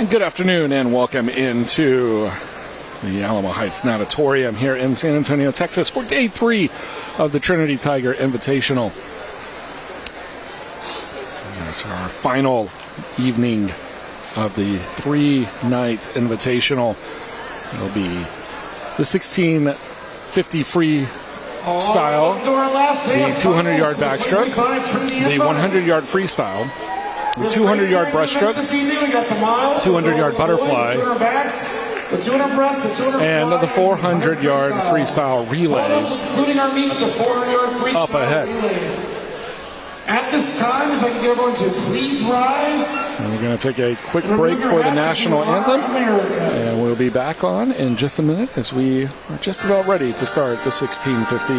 Good afternoon and welcome into the Alamo Heights Natatorium here in San Antonio, Texas for day 3 of the Trinity Tiger Invitational. There's our final evening of the 3-night Invitational. It'll be the 1650 free style, the 200-yard backstroke, the 100-yard freestyle, the 200-yard breaststroke, 200-yard butterfly, and the 400-yard freestyle relays up ahead. At this time, if I can get everyone to please rise. And we're going to take a quick break for the national anthem, and we'll be back on in just a minute as we are just about ready to start the 1650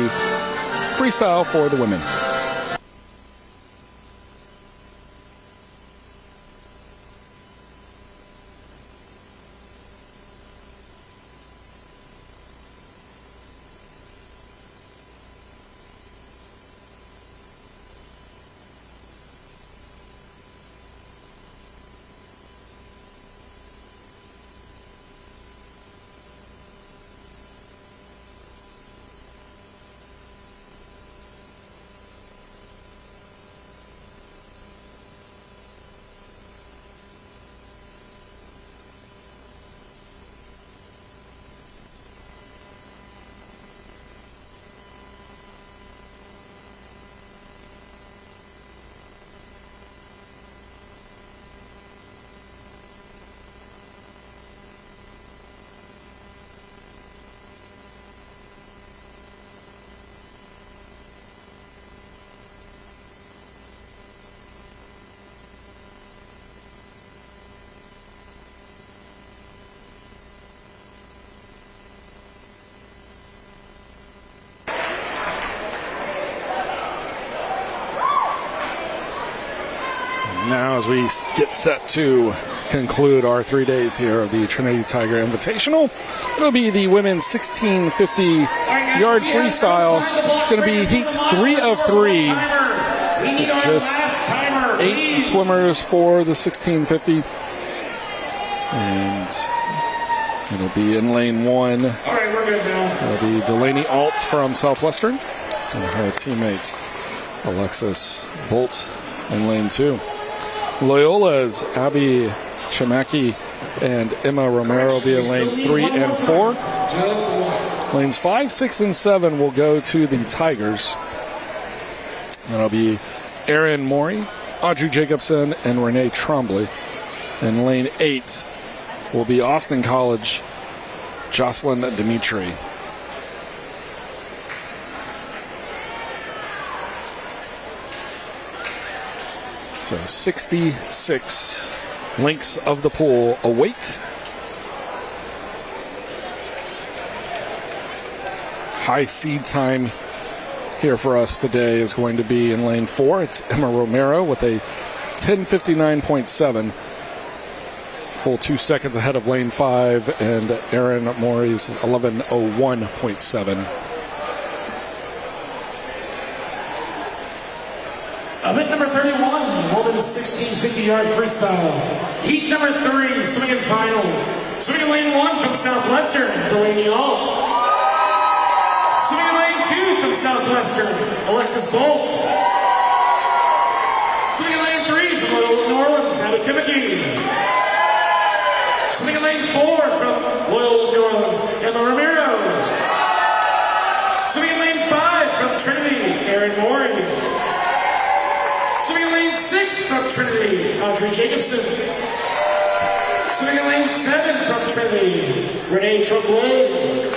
freestyle for the women. Now, as we get set to conclude our 3 days here of the Trinity Tiger Invitational, it'll be the women's 1650-yard freestyle. It's going to be heat 3 of 3. So just 8 swimmers for the 1650. And it'll be in lane 1. It'll be Delaney Alt from Southwestern and her teammate Alexis Bolt in lane 2. Loyola's Abby Chamaki and Emma Romero will be in lanes 3 and 4. Lanes 5, 6, and 7 will go to the Tigers. That'll be Erin Morey, Audrey Jacobson, and Renee Trombley. And lane 8 will be Austin College, Jocelyn Dimitri. So 66 links of the pool await. High seed time here for us today is going to be in lane 4. It's Emma Romero with a 10:59.7. Full 2 seconds ahead of lane 5 and Erin Morey's 11:01.7. Event number 31, women's 1650-yard freestyle. Heat number 3, swimming finals. Swimming lane 1 from Southwestern, Delaney Alt. Swimming lane 2 from Southwestern, Alexis Bolt. Swimming lane 3 from Loyola New Orleans, Abby Kimmicky. Swimming lane 4 from Loyola New Orleans, Emma Romero. Swimming lane 5 from Trinity, Erin Morey. Swimming lane 6 from Trinity, Audrey Jacobson. Swimming lane 7 from Trinity, Renee Trombley.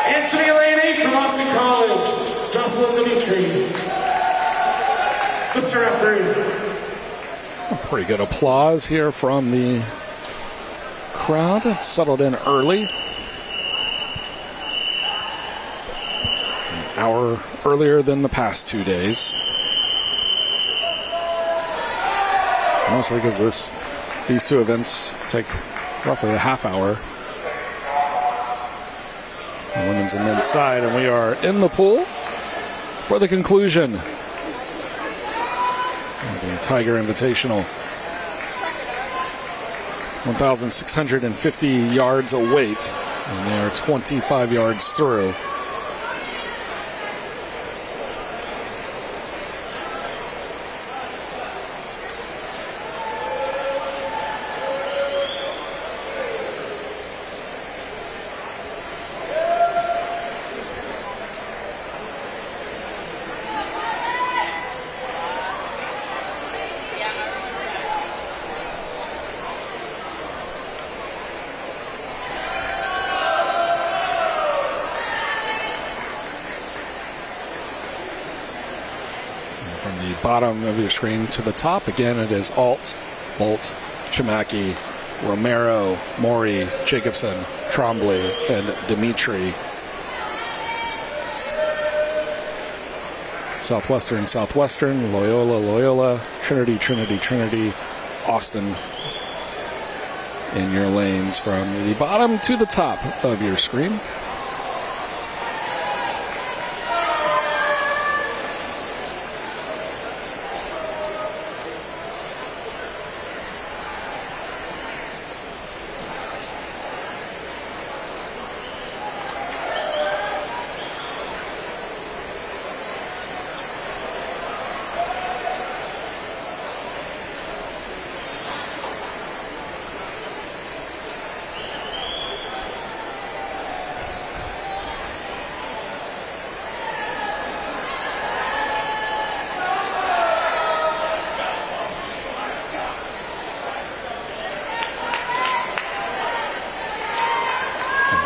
And swimming lane 8 from Austin College, Jocelyn Dimitri. Mr. Referee. Pretty good applause here from the crowd. It settled in early. An hour earlier than the past 2 days. Mostly because these two events take roughly a half hour. The women's and men's side, and we are in the pool for the conclusion of the Tiger Invitational. 1,650 yards a weight, and they are 25 yards through. From the bottom of your screen to the top, again, it is Alt, Bolt, Chimaki, Romero, Maury, Jacobson, Trombley, and Dimitri. Southwestern, Southwestern, Loyola, Loyola, Trinity, Trinity, Trinity, Austin in your lanes from the bottom to the top of your screen.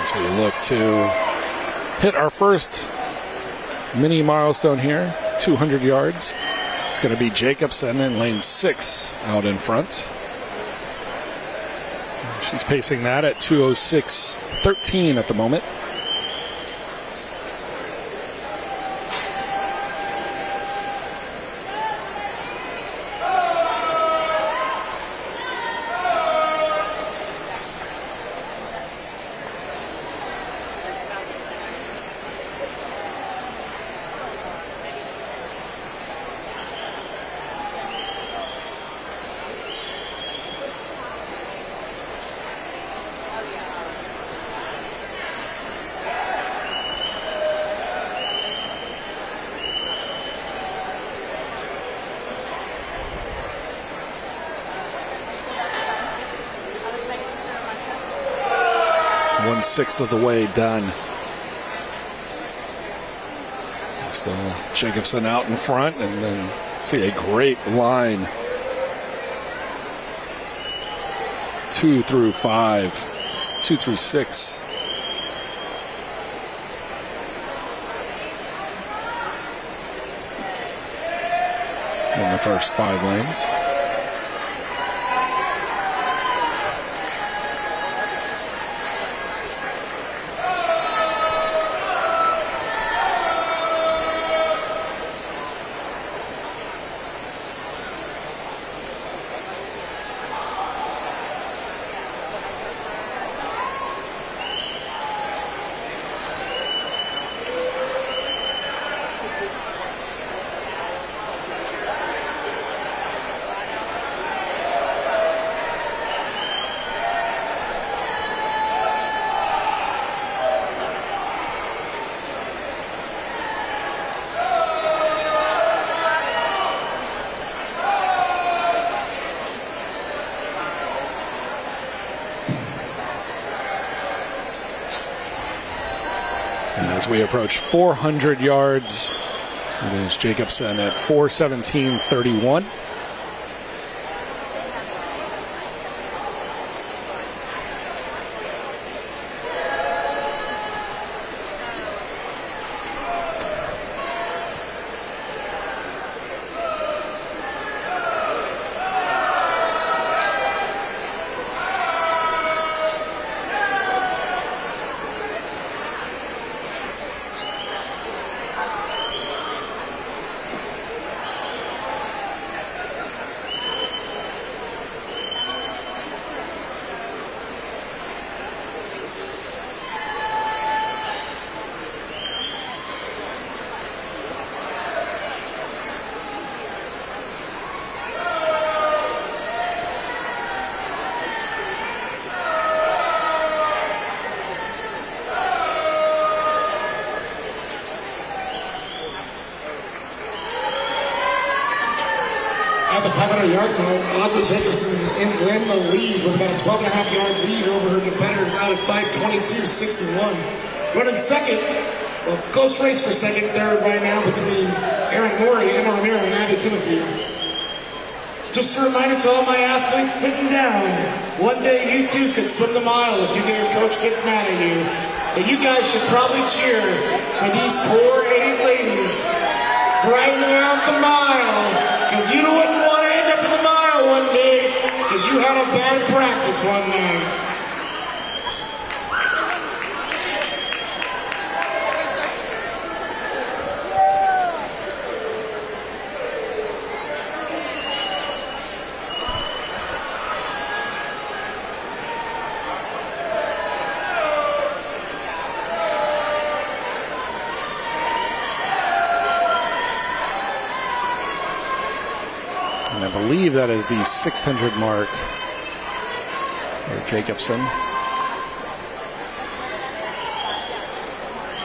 As we look to hit our first mini milestone here, 200 yards. It's going to be Jacobson in lane 6 out in front. She's pacing that at 2:06.13 at the moment. One-sixth of the way done. Still Jacobson out in front, and then see a great line. 2 through 5, 2 through 6. In the first 5 lanes. As we approach 400 yards, it is Jacobson at 4:17.31. At the 500-yard mark, Audrey Jacobson ends in the lead with about a 12.5-yard lead over her competitors out at 5:22.61. Running second, well, close race for second, third right now between Erin Morey, Emma Romero, and Abby Timothy. Just a reminder to all my athletes sitting down, one day you too could swim the mile if you get your coach gets mad at you. So you guys should probably cheer for these poor 8 ladies grinding out the mile, because you wouldn't want to end up in the mile one day because you had a bad practice one night. And I believe that is the 600 mark for Jacobson.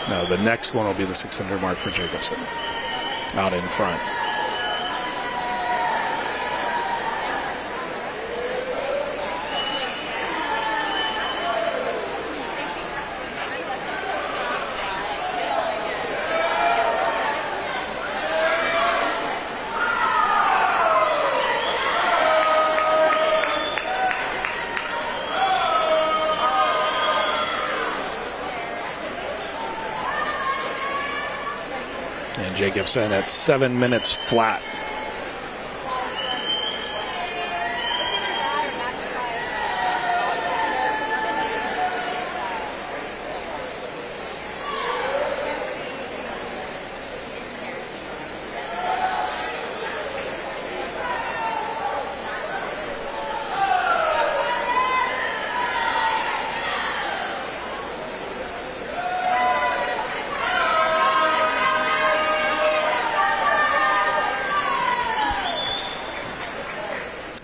No, the next one will be the 600 mark for Jacobson out in front. And Jacobson at 7 minutes flat.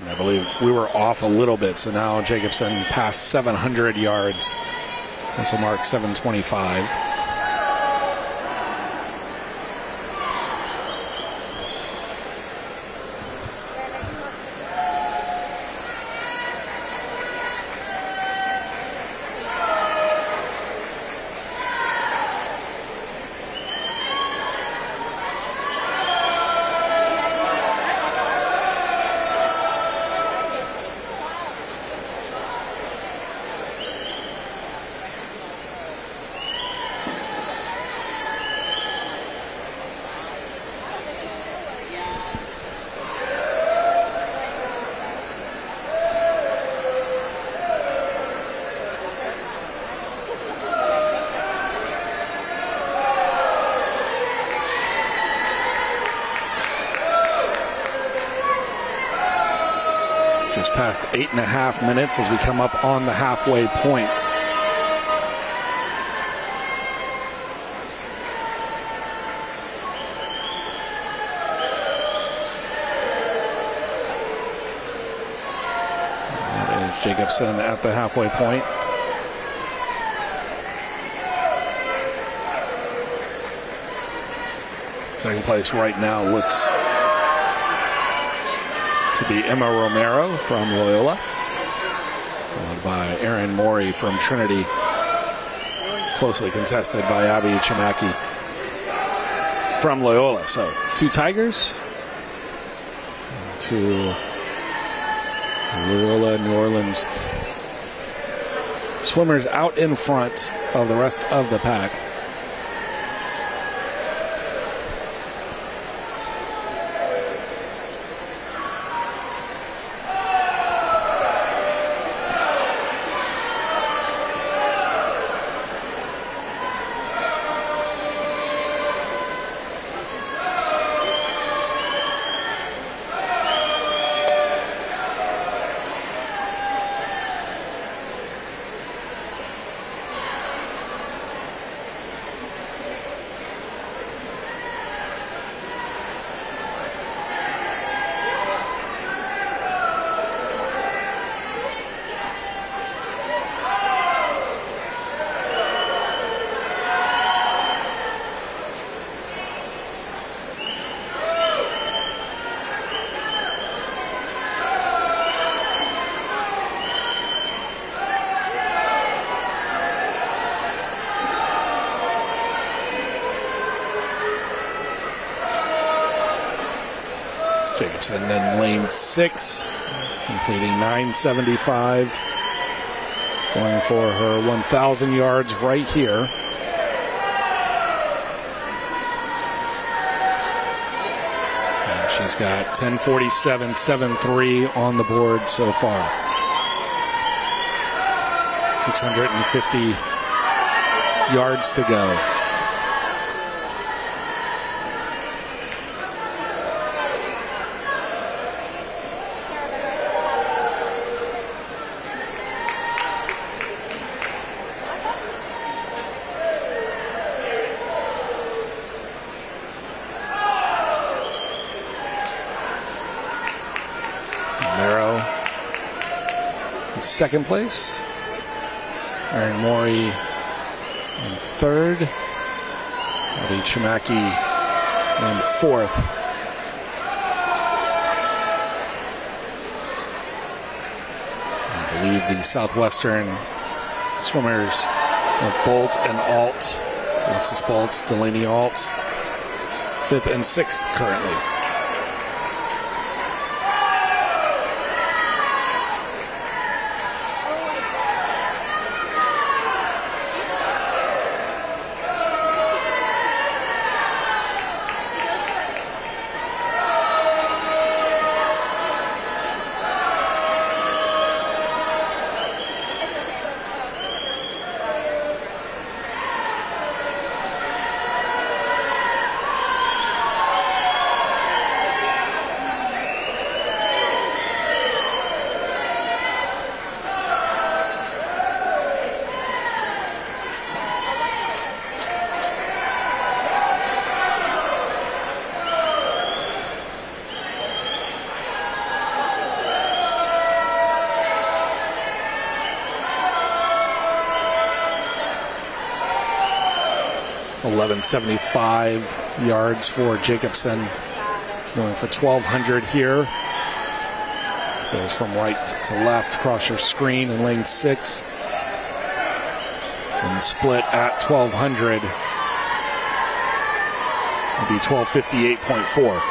I believe we were off a little bit, so now Jacobson passed 700 yards. This will mark 725. Just past 8.5 minutes as we come up on the halfway point. That is Jacobson at the halfway point. Second place right now looks to be Emma Romero from Loyola, followed by Erin Morey from Trinity, closely contested by Abby Chimaki from Loyola. So 2 Tigers, 2 Loyola New Orleans swimmers out in front of the rest of the pack. Jacobson in lane 6, completing 975. Going for her 1,000 yards right here. And she's got 10:47.73 on the board so far. 650 yards to go. Romero in second place. Aaron Morey in third. Adi Chimaki in fourth. I believe the Southwestern swimmers of Bolt and Alt, Alexis Bolt, Delaney Alt, 5th and 6th currently. .1175 yards for Jacobson. Going for 1,200 here. Goes from right to left across your screen in lane 6. And split at 1,200. It'll be 12:58.4.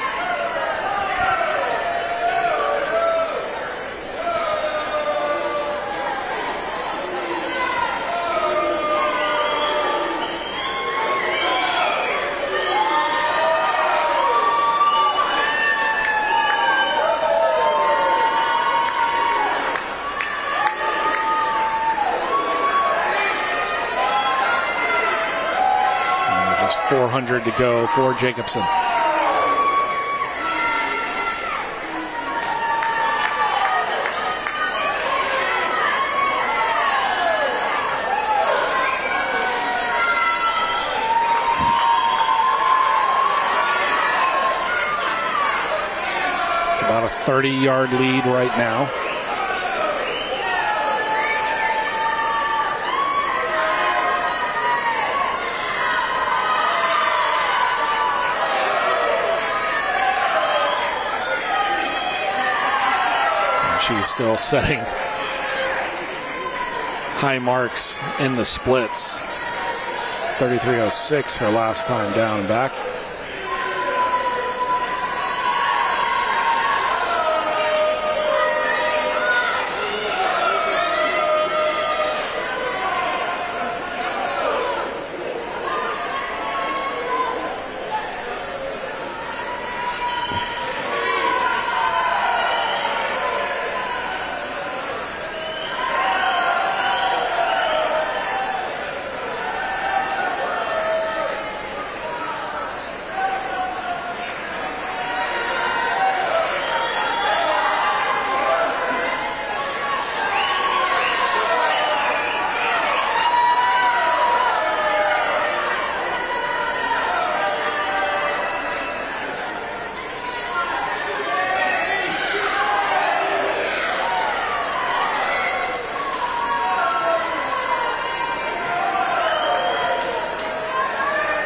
Just 400 to go for Jacobson. It's about a 30-yard lead right now. She's still setting high marks in the splits. 33.06 her last time down and back.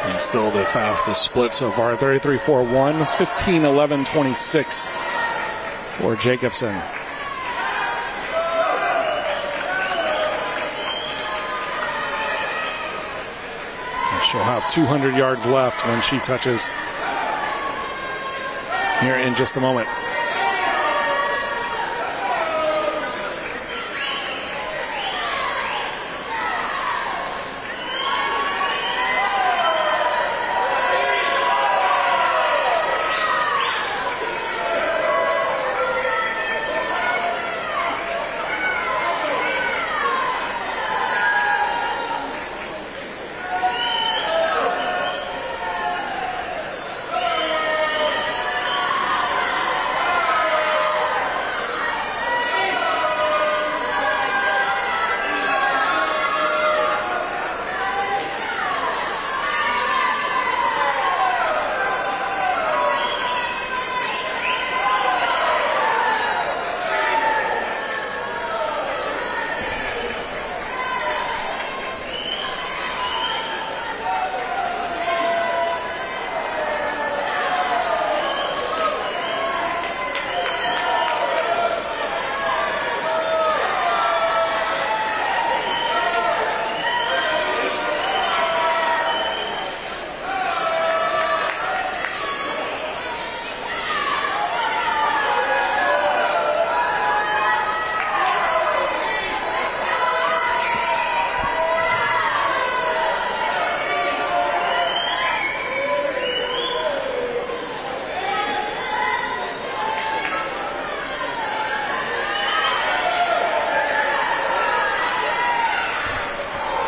And still the fastest split so far, 33.41, 15.11.26 for Jacobson. And she'll have 200 yards left when she touches here in just a moment.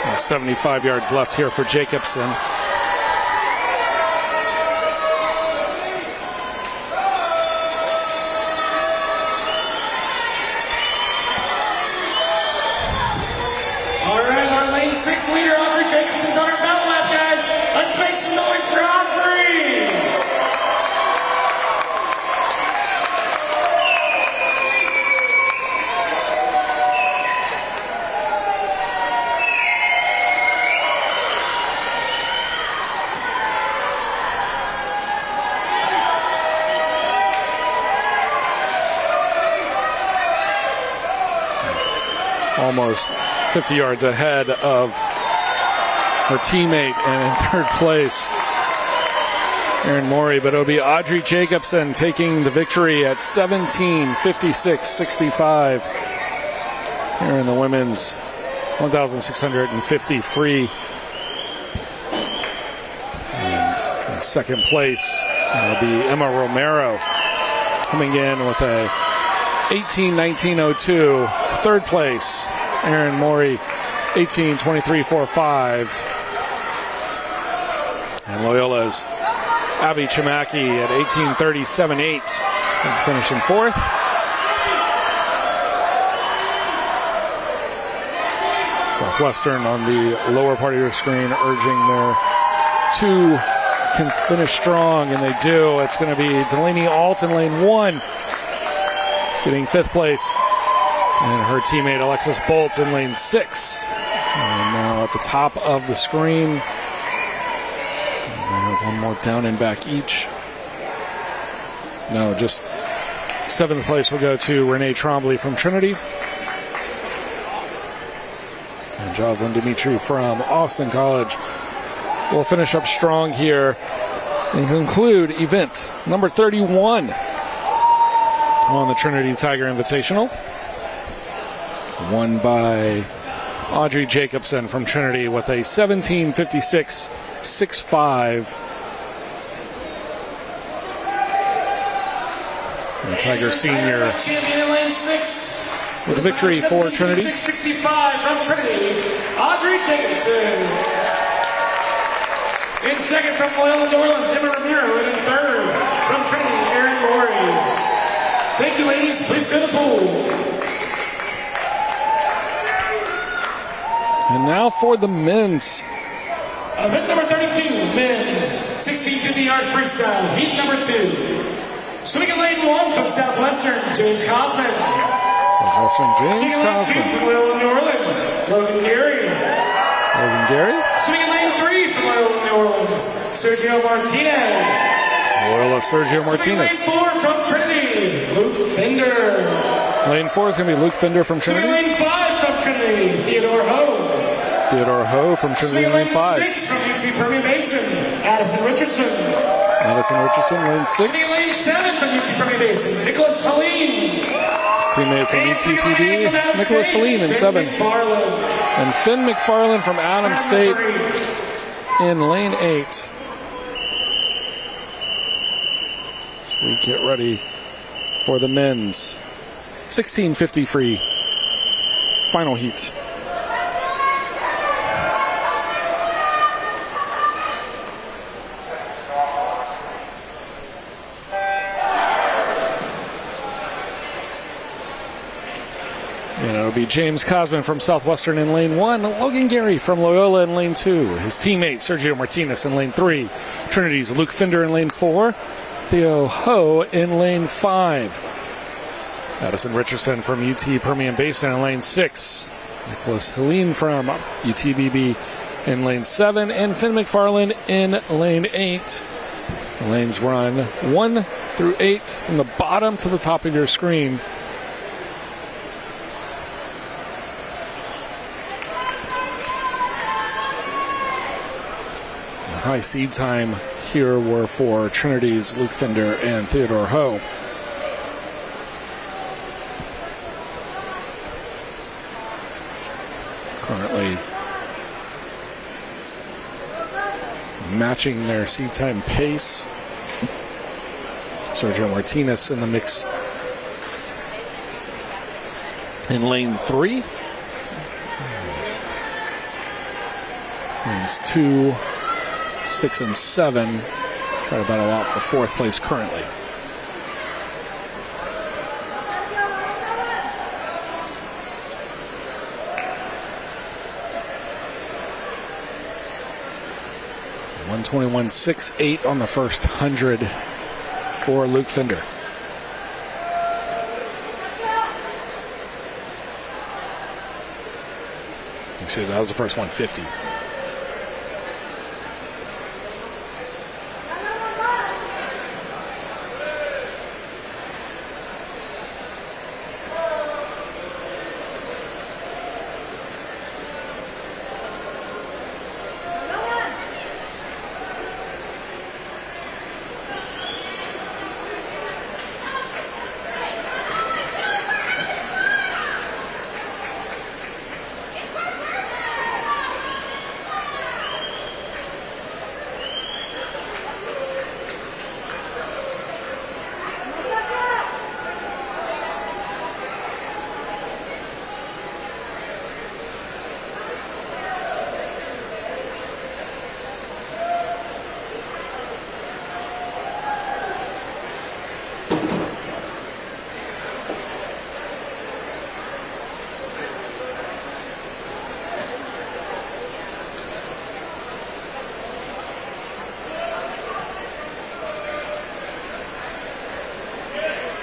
And 75 yards left here for Jacobson. Our lane 6 leader, Audrey Jacobson's on her belt lap, guys. Let's make some noise for Audrey. Almost 50 yards ahead of her teammate and in third place, Erin Morey, but it'll be Audrey Jacobson taking the victory at 17:56:65 here in the women's 1,650 free. And in second place, it'll be Emma Romero coming in with a 18:19:02. Third place, Erin Morey, 18:23:45. And Loyola's Abby Chimaki at 18:37:8, finishing fourth. Southwestern on the lower part of your screen urging their two can finish strong, and they do. It's going to be Delaney Alt in lane 1, getting fifth place. And her teammate Alexis Bolt in lane 6. And now at the top of the screen, we have one more down and back each. No, just seventh place will go to Renee Trombley from Trinity. And Jocelyn Dimitri from Austin College will finish up strong here and conclude event number 31 on the Trinity Tiger Invitational. Won by Audrey Jacobson from Trinity with a 17:56:65. And Tiger Senior with a victory for Trinity. 17:56:65 from Trinity, Audrey Jacobson. In second from Loyola New Orleans, Emma Ramiro. And in third from Trinity, Erin Morey. Thank you, ladies. Please go to the pool. And now for the men's. Event number 32, men's 1650-yard freestyle, heat number 2. Swimming in lane 1 from Southwestern, James Cosman. Southwestern James Swimming in lane 2 Cosman. from Loyola New Orleans, Logan Gary. Logan Gary. Swimming in lane 3 from Loyola New Orleans, Sergio Martinez. Loyola Sergio Swimming in Martinez. lane 4 from Trinity, Luke Fender. Lane 4 is going to be Luke Fender from Swimming in Trinity. lane 5 from Trinity, Theodore Ho. Theodore Ho from Trinity Swimming in lane lane 5. 6 from UT Permian Basin, Addison Richardson. Madison Richardson, lane 6. Lane 7 from UT Permian Basin, Nicholas Helene. His teammate from UTPB, Nicholas Helene in 7. And Finn McFarland from Adams State in lane 8. So we get ready for the men's 1650 free final heat. And it'll be James Cosman from Southwestern in lane 1, Logan Gary from Loyola in lane 2, his teammate Sergio Martinez in lane 3, Trinity's Luke Finder in lane 4, Theo Ho in lane 5, Madison Richardson from UT Permian Basin in lane 6, Nicholas Helene from UTBB in lane 7, and Finn McFarland in lane 8. The lanes run 1 through 8 from the bottom to the top of your screen. High seed time here were for Trinity's Luke Finder and Theodore Ho. Currently matching their seed time pace. Sergio Martinez in the mix in lane 3. Lanes 2, 6, and 7 try to battle out for 4th place currently. .121.68 on the first 100 for Luke Finder. See, that was the first 150.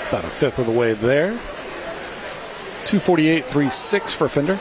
About a fifth of the way there. 248.36 for Finder.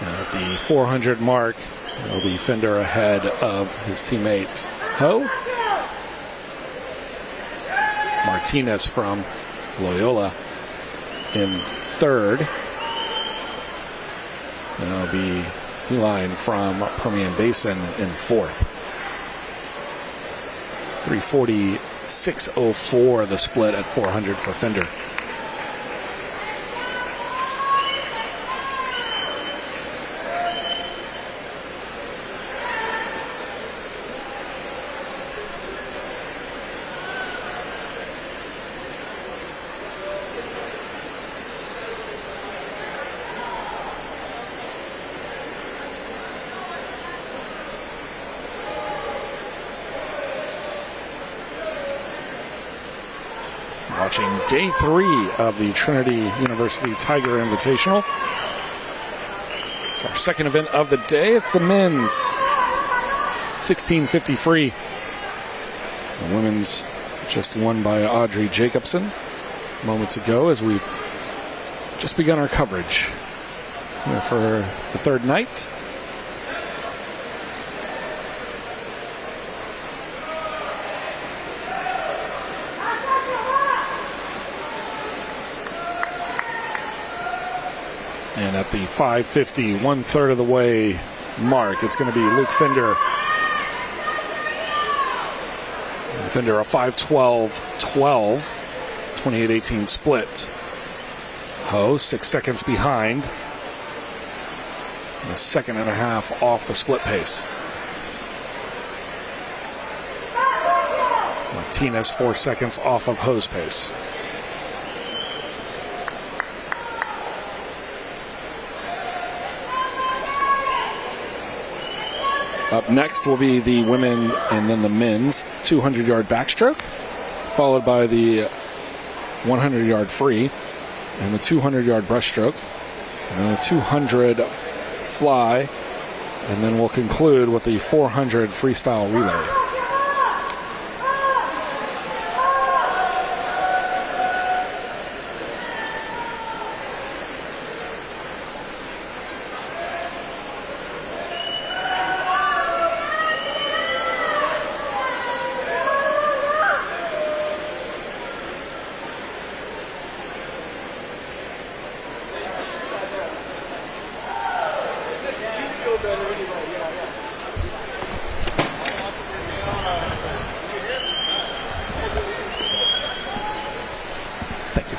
At the 400 mark, it'll be Finder ahead of his teammate Ho. Martinez from Loyola in 3rd. And it'll be Line from Permian Basin in 4th. 346.04 the split at 400 for Finder. watching day 3 of the Trinity University Tiger Invitational. It's our second event of the day. It's the men's 1650 free. The women's just won by Audrey Jacobson moments ago as we've just begun our coverage here for the third night. And at the 5:50, 1/3 of the way mark, it's going to be Luke Fender. Fender a 5:12.12, 28-18 split. Ho 6 seconds behind. And a second and a half off the split pace. Martinez 4 seconds off of Ho's pace. Up next will be the women and then the men's 200-yard backstroke, followed by the 100-yard free and the 200-yard breaststroke, and then the 200 fly, and then we'll conclude with the 400 freestyle relay. Thank you.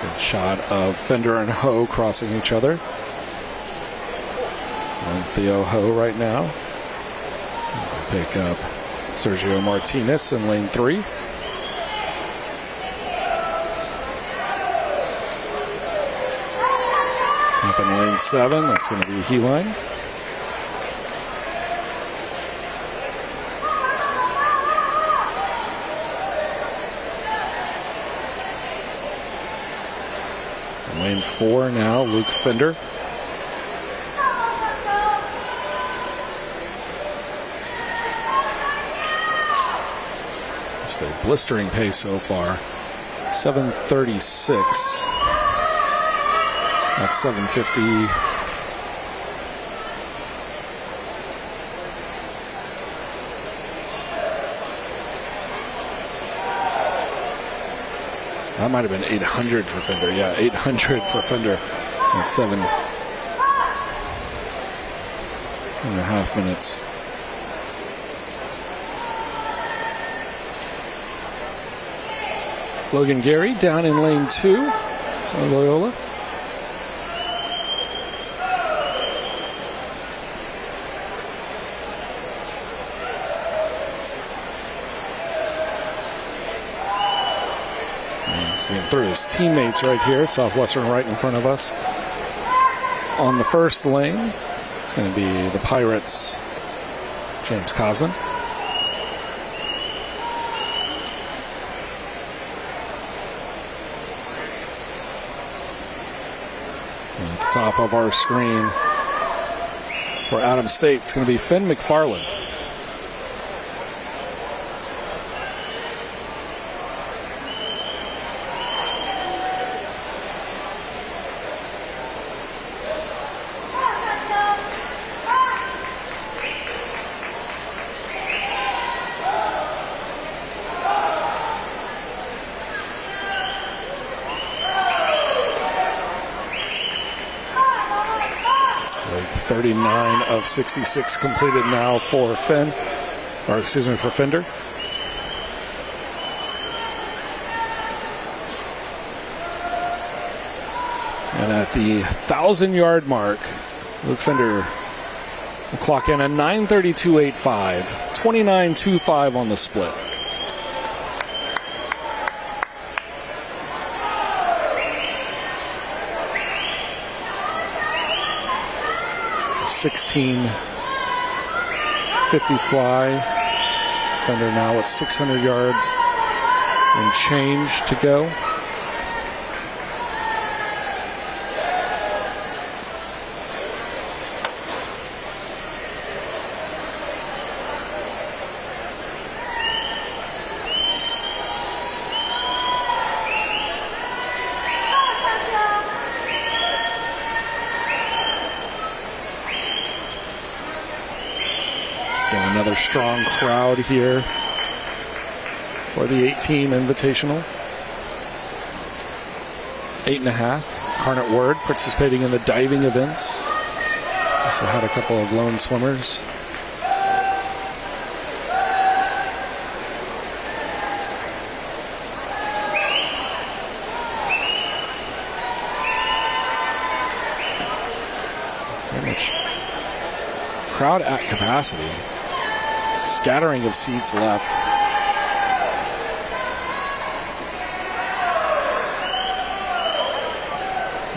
Good shot of Fender and Ho crossing each other. And Theo Ho right now. Pick up Sergio Martinez in lane 3. Up in lane 7, that's going to be Heline. In lane 4 now, Luke Fender. Just a blistering pace so far. 7:36. That's 7:50. That might have been 800 for Fender. Yeah, 800 for Fender at 7.5 minutes. Logan Gary down in lane 2 of Loyola. See him through his teammates right here. Southwestern right in front of us. On the first lane, it's going to be the Pirates' James Cosman. And at the top of our screen for Adams State, it's going to be Finn McFarland. Like 39 of 66 completed now for Fender. And at the 1,000-yard mark, Luke Fender will clock in a 9:32.85, 29.25 on the split. $16.50 fly. Fender now at 600 yards and change to go. Another strong crowd here for the 8-team Invitational. 8.5. Carnet Word participating in the diving events. Also had a couple of lone swimmers. Very much crowd at capacity. Scattering of seats left.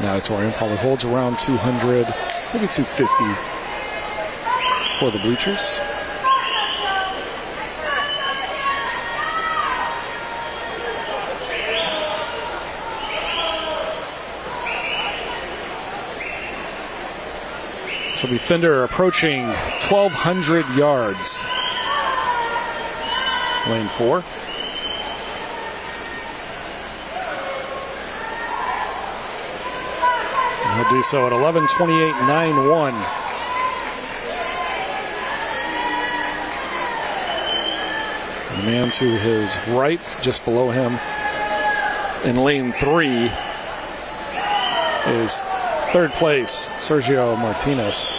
The auditorium probably holds around 200, maybe 250 for the bleachers. So the Fender approaching 1,200 yards. Lane 4. And he'll do so at 11:28.91. The man to his right, just below him, in lane 3, is third place, Sergio Martinez.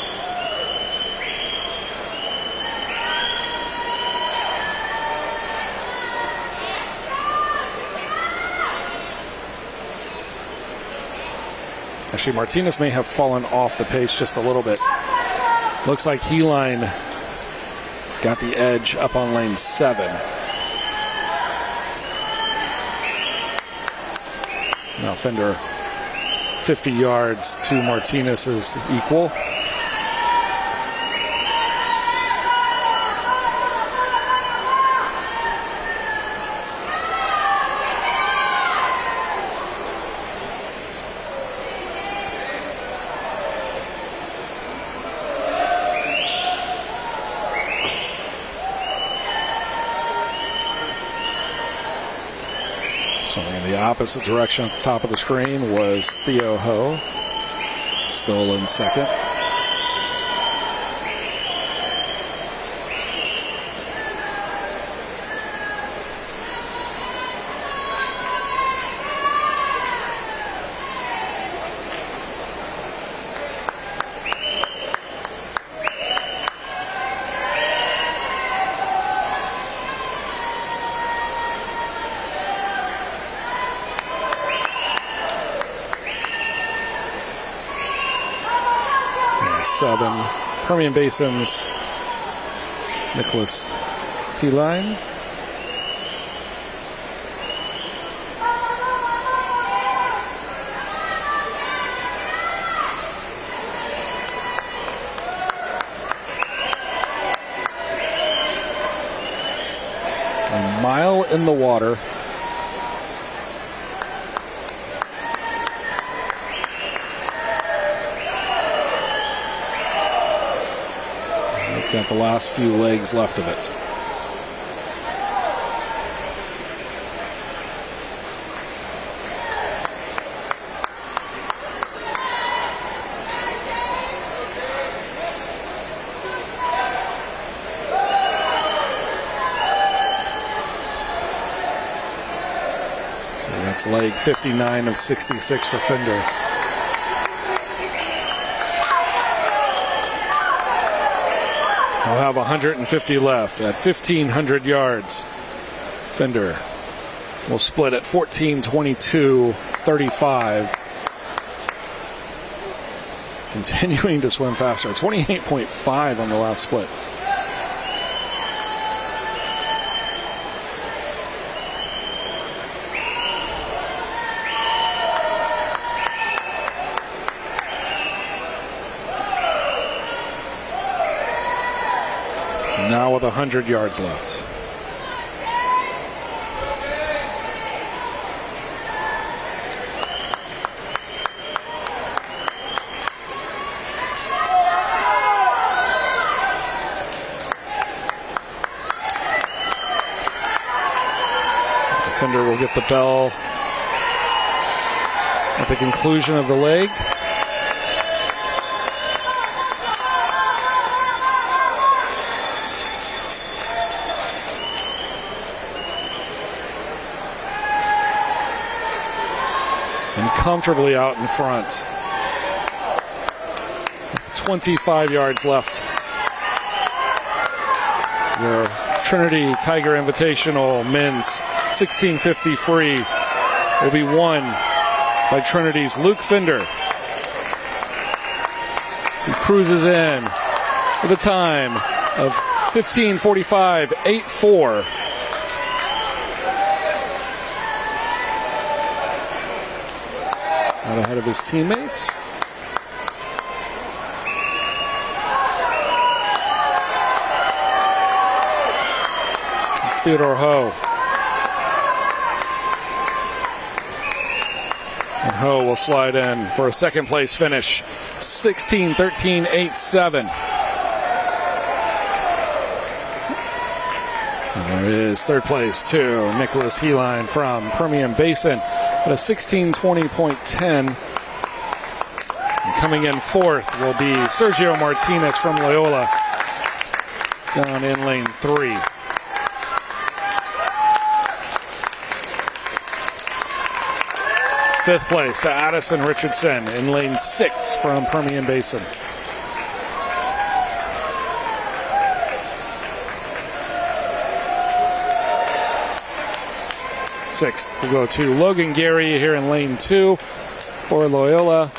Actually, Martinez may have fallen off the pace just a little bit. Looks like Heline has got the edge up on lane 7. Now Fender 50 yards to Martinez is equal. In the opposite direction at the top of the screen was Theo Ho, still in second. Southern Permian Basin's Nicholas Heline. A mile in the water. Got the last few legs left of it. So that's leg 59 of 66 for Fender. We'll have 150 left at 1,500 yards. Fender will split at 14:22.35. continuing to swim faster. 28.5 on the last split. Now with 100 yards left. Defender will get the bell at the conclusion of the leg. And comfortably out in front. With 25 yards left. Your Trinity Tiger Invitational men's 1650 free will be won by Trinity's Luke Fender. So he cruises in with a time of 15:45.84. Out ahead of his teammates. It's Theodore Ho. And Ho will slide in for a second place finish. 16:13.87. And there is third place to Nicholas Heline from Permian Basin at a 16:20.10. And coming in fourth will be Sergio Martinez from Loyola down in lane 3. Fifth place to Addison Richardson in lane 6 from Permian Basin. Sixth will go to Logan Gary here in lane 2 for Loyola.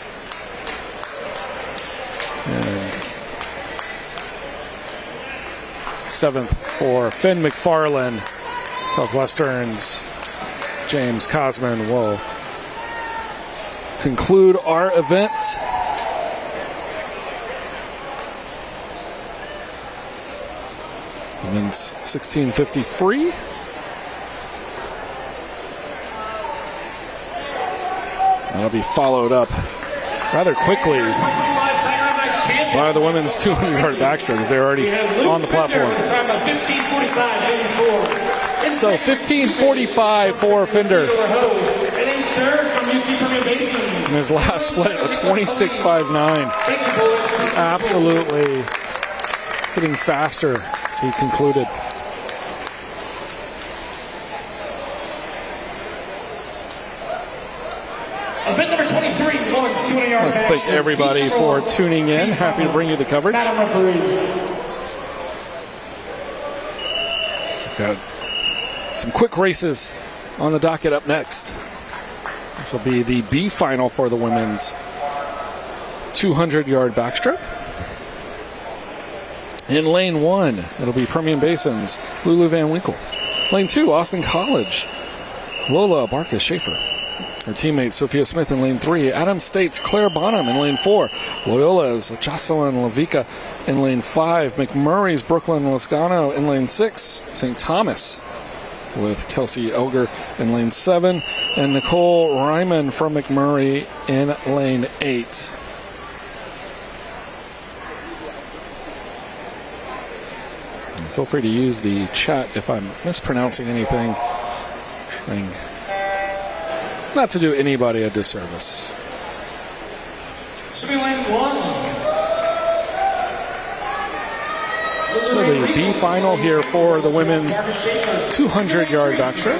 And seventh for Finn McFarland. Southwestern's James Cosman will conclude our event. Women's 1650 free. That'll be followed up rather quickly by the women's 200-yard backstroke as they're already on the platform. So 15:45 for Fender. And his last split was 26.59. Absolutely getting faster as he concluded. Event number 23, Lawrence, 200-yard backstroke. Thank everybody for tuning in. Happy to bring you the coverage. We've got some quick races on the docket up next. This will be the B final for the women's 200-yard backstroke. In lane 1, it'll be Permian Basin's Lulu Van Winkle. Lane 2, Austin College, Lola Barkas Schaefer. Her teammate Sophia Smith in lane 3. Adams State's Claire Bonham in lane 4. Loyola's Jocelyn Lavica in lane 5. McMurray's Brooklyn Lascano in lane 6. St. Thomas with Kelsey Elger in lane 7. And Nicole Ryman from McMurray in lane 8. And feel free to use the chat if I'm mispronouncing anything. Trying not to do anybody a disservice. Lane 1. So the B final here for the women's 200-yard backstroke.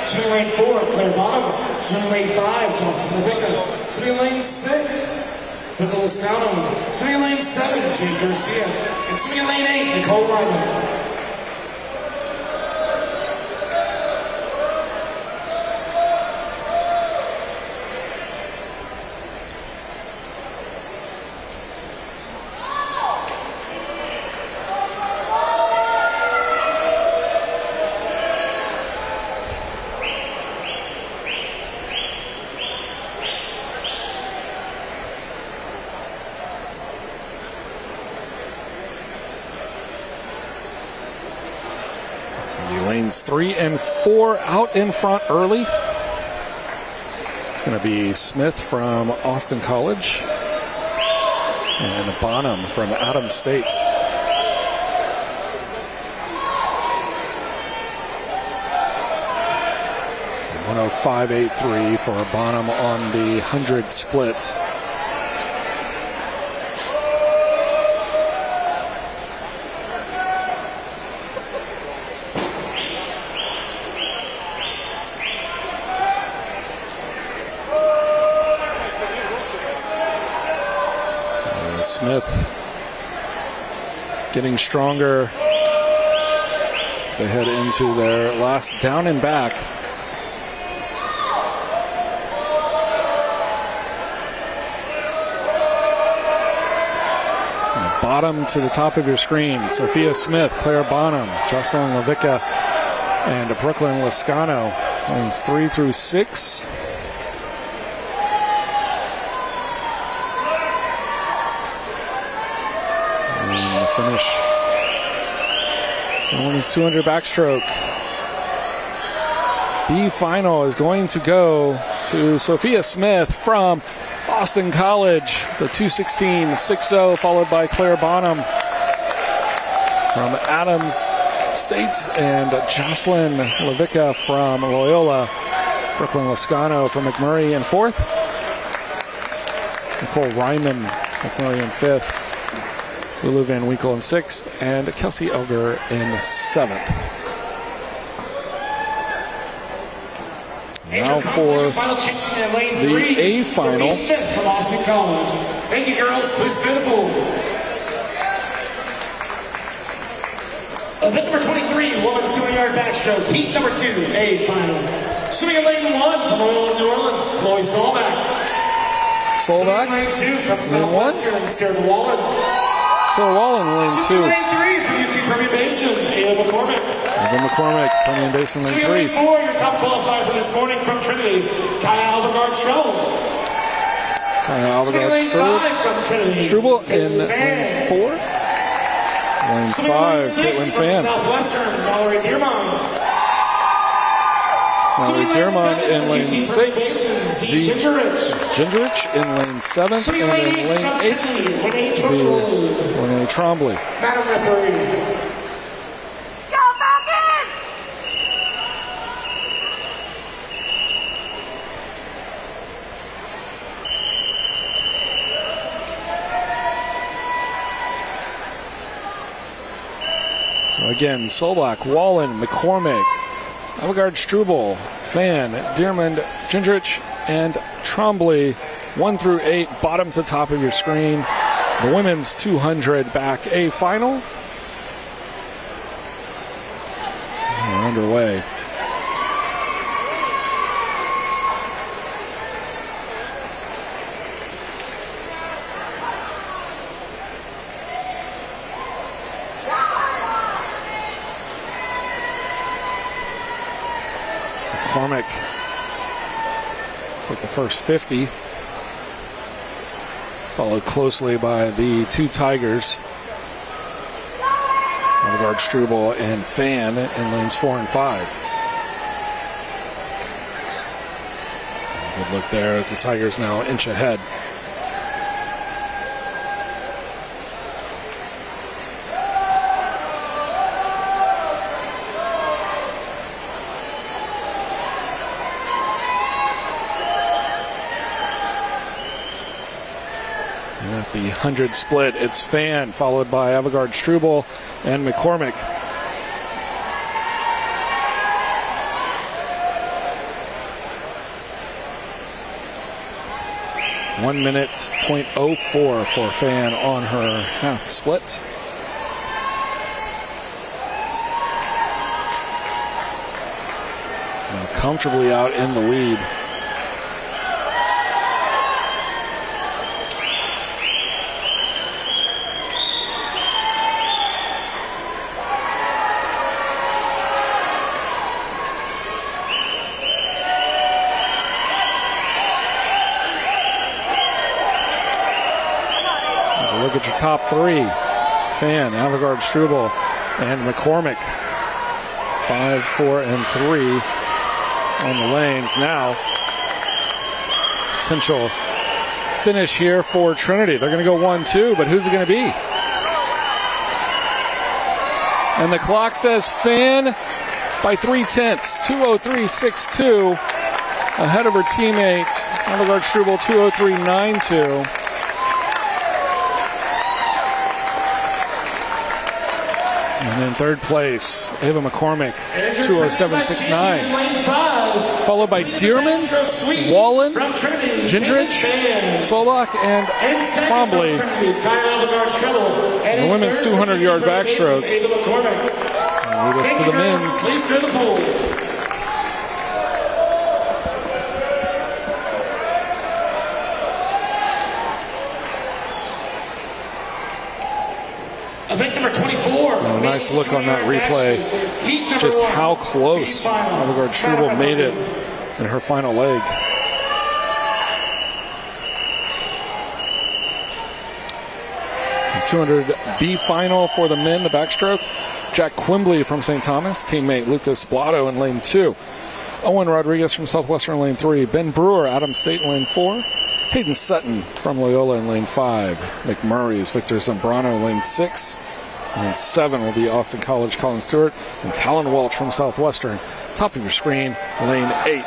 Swimming lane 4, Claire Bonham. Swimming lane 5, Jocelyn Lavica. Swimming lane 6, Brooklyn Lascano. Swimming lane 7, Jane Garcia. And swimming lane 8, Nicole Ryman. The lanes 3 and 4 out in front early. It's going to be Smith from Austin College and Bonham from Adams State. 105.83 for Bonham on the 100 split. Smith getting stronger as they head into their last down and back. Bottom to the top of your screen, Sophia Smith, Claire Bonham, Jocelyn Levica, and Brooklyn Lascano. Lanes 3 through 6. And the finish. The women's 200 backstroke. The final is going to go to Sophia Smith from Austin College, the 2:16.60, followed by Claire Bonham from Adams State and Jocelyn Levica from Loyola. Brooklyn Lascano from McMurray in 4th. Nicole Ryman, McMurray in 5th. Lulu Van Winkle in 6th. And Kelsey Elger in 7th. Now for the A final. From Austin College. Thank you, girls. Please clear the pool. Event number 23, women's 200-yard backstroke. Heat number 2, A final. Swimming in lane 1 from Loyola, New Orleans, Chloe Solback. Solback. Swimming lane 2 from Southwestern, Sarah Wallen. Sarah Wallen, lane 2. Swimming lane 3 from UT Permian Basin, Ayla McCormick. Evan McCormick, Permian Basin, lane 3. Swimming lane 4, your top qualifier for this morning from Trinity, Kaya Albergard-Strobel. Kaya Albergard-Strobel in lane 4. Lane 5, Caitlin Fan. Southwestern, Mallory Dearmont. Mallory Dearmont in lane 6. Gingerich in lane 7. And in lane 8, Renee Trombley. Madam Referee. Again, Solbach, Wallen, McCormick, Albergard-Strobel, Fan, Dearmond, Gingerich, and Trombley. 1 through 8, bottom to top of your screen. The women's 200 back A final. We're underway. McCormick took the first 50, followed closely by the 2 Tigers, Albergard-Strobel and Fan in lanes 4 and 5. Good look there as the Tigers now inch ahead. The 100 split, it's Fan, followed by Albergard-Strobel and McCormick. One minute, .04 for Fan on her half split. Now comfortably out in the lead. Look at your top 3. Fan, Albergard-Strobel, and McCormick. 5, 4, and 3 on the lanes. Now, potential finish here for Trinity. They're going to go 1-2, but who's it going to be? And the clock says Fan by 3/10, 2:03.62, ahead of her teammate, Hildegard Struble, 2:03.92. And in third place, Ava McCormick, 2:07.69. Followed by Dearman, Wallen, Gendrich, Solbach, and Trombley. The women's 200-yard backstroke. Lead us to the men's. Event number 24. A nice look on that replay. Just how close Hildegard Struble made it in her final leg. The 200B final for the men, the backstroke. Jack Quimbley from St. Thomas, teammate Lucas Blotto in lane 2. Owen Rodriguez from Southwestern lane 3. Ben Brewer, Adams State in lane 4. Hayden Sutton from Loyola in lane 5. McMurray's Victor Zambrano lane 6. Lane 7 will be Austin College Colin Stewart. And Talon Welch from Southwestern. Top of your screen, lane 8.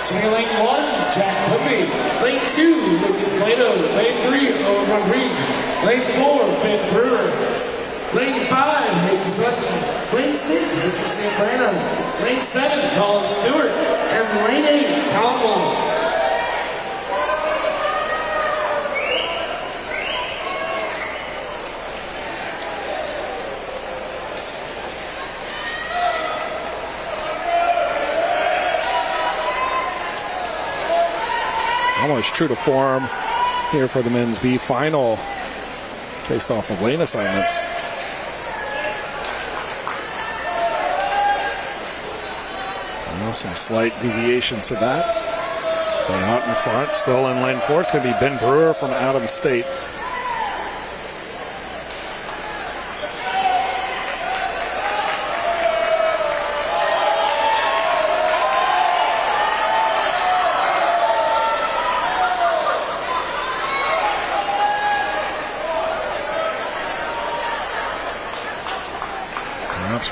Swinging lane 1, Jack Quimby. Lane 2, Lucas Plato. Lane 3, Owen Rodriguez. Lane 4, Ben Brewer. Lane 5, Hayden Sutton. Lane 6, Victor Zambrano. Lane 7, Colin Stewart. And lane 8, Talon Welch. Almost true to form here for the men's B final based off of lane assignments. Now some slight deviation to that. But out in front, still in lane 4, it's going to be Ben Brewer from Adams State.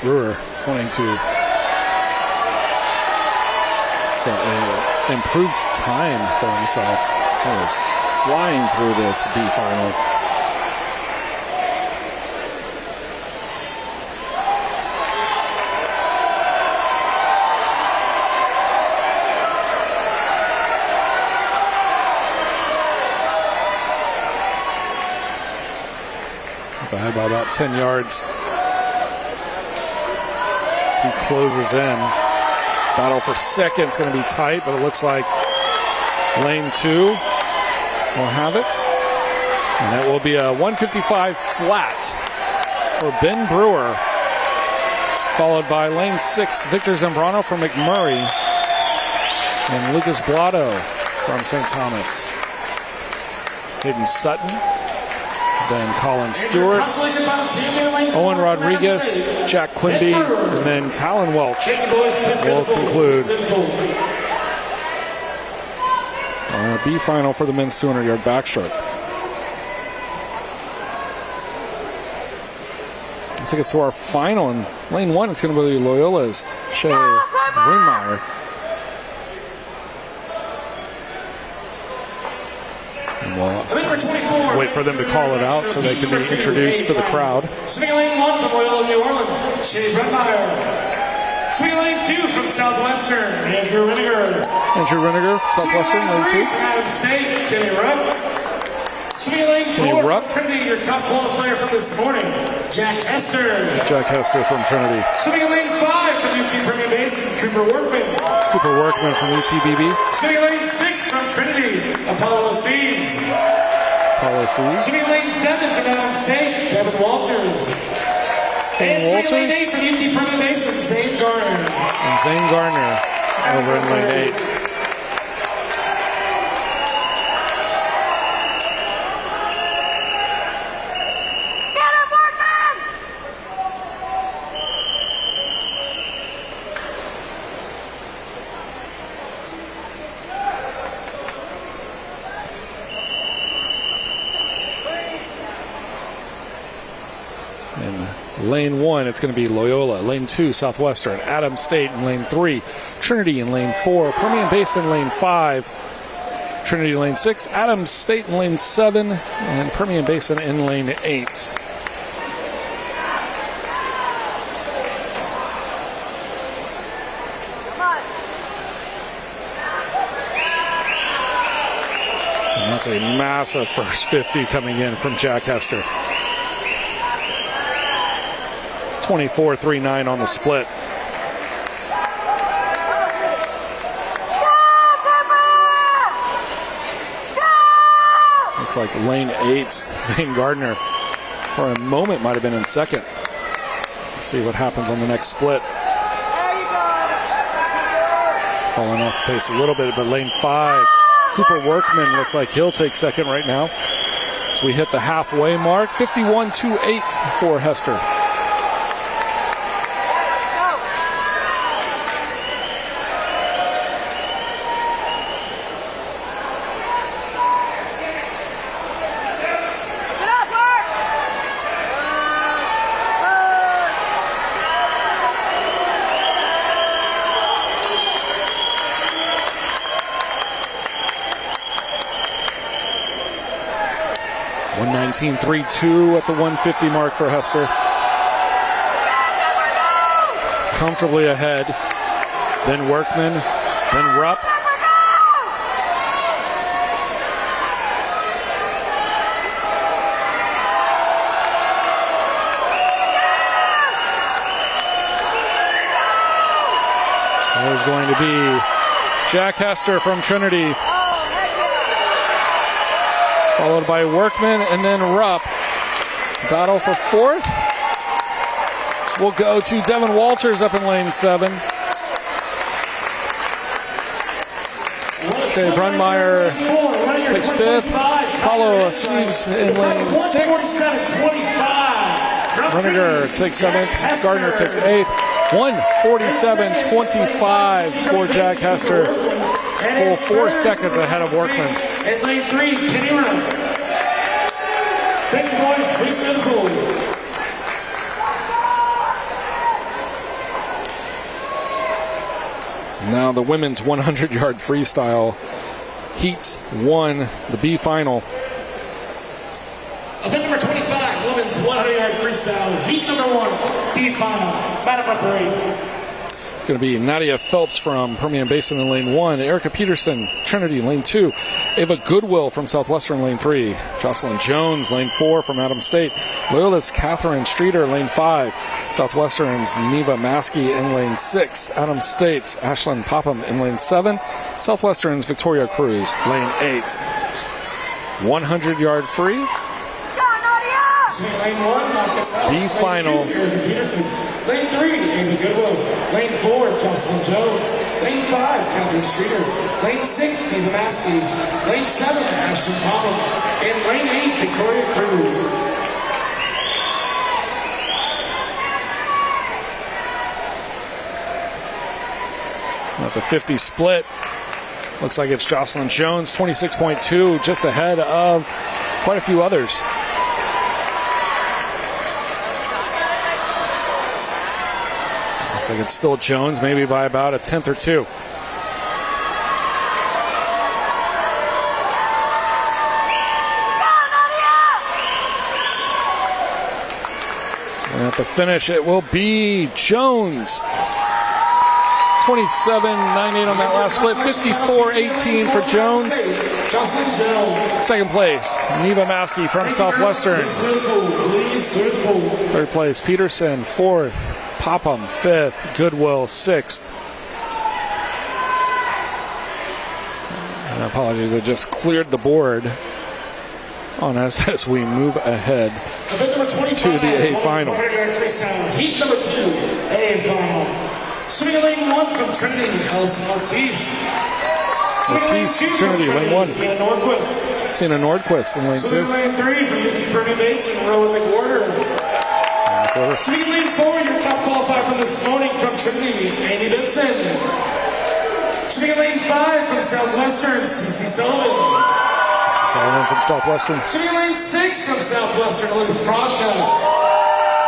Brewer wanting to set an improved time for himself. He was flying through this B final. Ahead by about 10 yards. He closes in. Battle for second is going to be tight, but it looks like lane 2 will have it. And it will be a 155 flat for Ben Brewer, followed by lane 6, Victor Zambrano from McMurray, and Lucas Blotto from St. Thomas. Hayden Sutton, then Colin Stewart, Owen Rodriguez, Jack Quimby, and then Talon Welch will conclude our B final for the men's 200-yard backstroke. Let's take us to our final. In lane 1, it's going to be Loyola's Shea Wingmeyer. We'll wait for them to call it out so they can be introduced to the crowd. Swinging lane 1 from Loyola, New Orleans, Shea Brunmeyer. Swinging lane 2 from Southwestern, Andrew Reniger. Andrew Reniger, Southwestern, lane 2. From Adams State, Kenny Rupp. Swinging lane 4 from Trinity, your top qualifier from this morning, Jack Hester. Jack Hester from Trinity. Swinging lane 5 from UT Permian Basin, Cooper Workman. Cooper Workman from UTBB. Swinging lane 6 from Trinity, Apollo Seas. Swinging lane 7 from Adams State, Devin Walters. And swinging lane 8 from UT Permian Basin, Zane Garner. And Zane Garner over in lane 8. Lane 1, it's going to be Loyola. Lane 2, Southwestern. Adams State in lane 3. Trinity in lane 4. Permian Basin lane 5. Trinity lane 6. Adams State in lane 7. And Permian Basin in lane 8. And that's a massive first 50 coming in from Jack Hester. 24-3-9 on the split. Looks like lane 8, Zane Gardner, for a moment might have been in second. Let's see what happens on the next split. Falling off the pace a little bit, but lane 5, Cooper Workman looks like he'll take second right now. So we hit the halfway mark, 51-8 for Hester. Team 3-2 at the 150 mark for Hester. Comfortably ahead. Then Workman. Then Rupp. That is going to be Jack Hester from Trinity, followed by Workman and then Rupp. Battle for fourth. We'll go to Devin Walters up in lane 7. Okay, Brunmeyer takes 5th. Paulo Steves in lane 6. Runiger takes 7th. Gardner takes 8th. 1:47.25 for Jack Hester. Full 4 seconds ahead of Workman. At lane 3, Kenny Rupp. Thank you, boys. Please go to the pool. Now the women's 100-yard freestyle heat 1, the B final. Event number 25, women's 100-yard freestyle heat number 1, B final. Madam Referee. It's going to be Nadia Phelps from Permian Basin in lane 1, Erica Peterson, Trinity lane 2, Ava Goodwill from Southwestern lane 3, Jocelyn Jones lane 4 from Adams State, Loyola's Catherine Streeter lane 5, Southwestern's Neva Maskey in lane 6, Adams State's Ashlyn Popham in lane 7, Southwestern's Victoria Cruz lane 8. 100-yard free. Lane 1, B final. Lane 3, Amy Goodwill. Lane 4, Jocelyn Jones. Lane 5, Catherine Streeter. Lane 6, Neva Maskey. Lane 7, Ashlyn Popham. And lane 8, Victoria Cruz. At the 50 split, looks like it's Jocelyn Jones, 26.2, just ahead of quite a few others. Looks like it's still Jones, maybe by about a tenth or two. And at the finish, it will be Jones. 27.98 on that last split. 54.18 for Jones. Second place, Neva Maskey from Southwestern. Third place, Peterson. Fourth, Popham. Fifth, Goodwill. Sixth. And apologies, I just cleared the board on us as we move ahead to the A final. Heat number 2, A final. Swimming lane 1 from Trinity, Allison Ortiz. Ortiz, Trinity, lane 1. Sienna Nordquist. Sienna Nordquist in lane 2. Swimming lane 3 from UT Permian Basin, Rowan McWhorter. Swimming lane 4, your top qualifier from this morning from Trinity, Amy Benson. Swimming lane 5 from Southwestern, CC Sullivan. Sullivan from Southwestern. Swimming lane 6 from Southwestern, Elizabeth Proshka.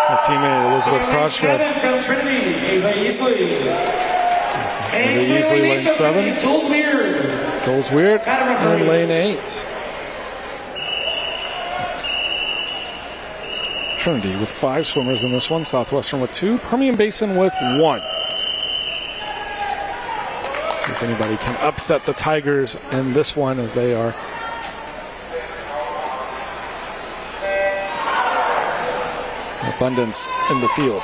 Our teammate Elizabeth Kroschka. From Trinity, Ava Easley. Ava Easley, lane 7. Jules Weird in lane 8. Trinity with 5 swimmers in this one. Southwestern with 2. Permian Basin with 1. See if anybody can upset the Tigers in this one, as they are abundance in the field.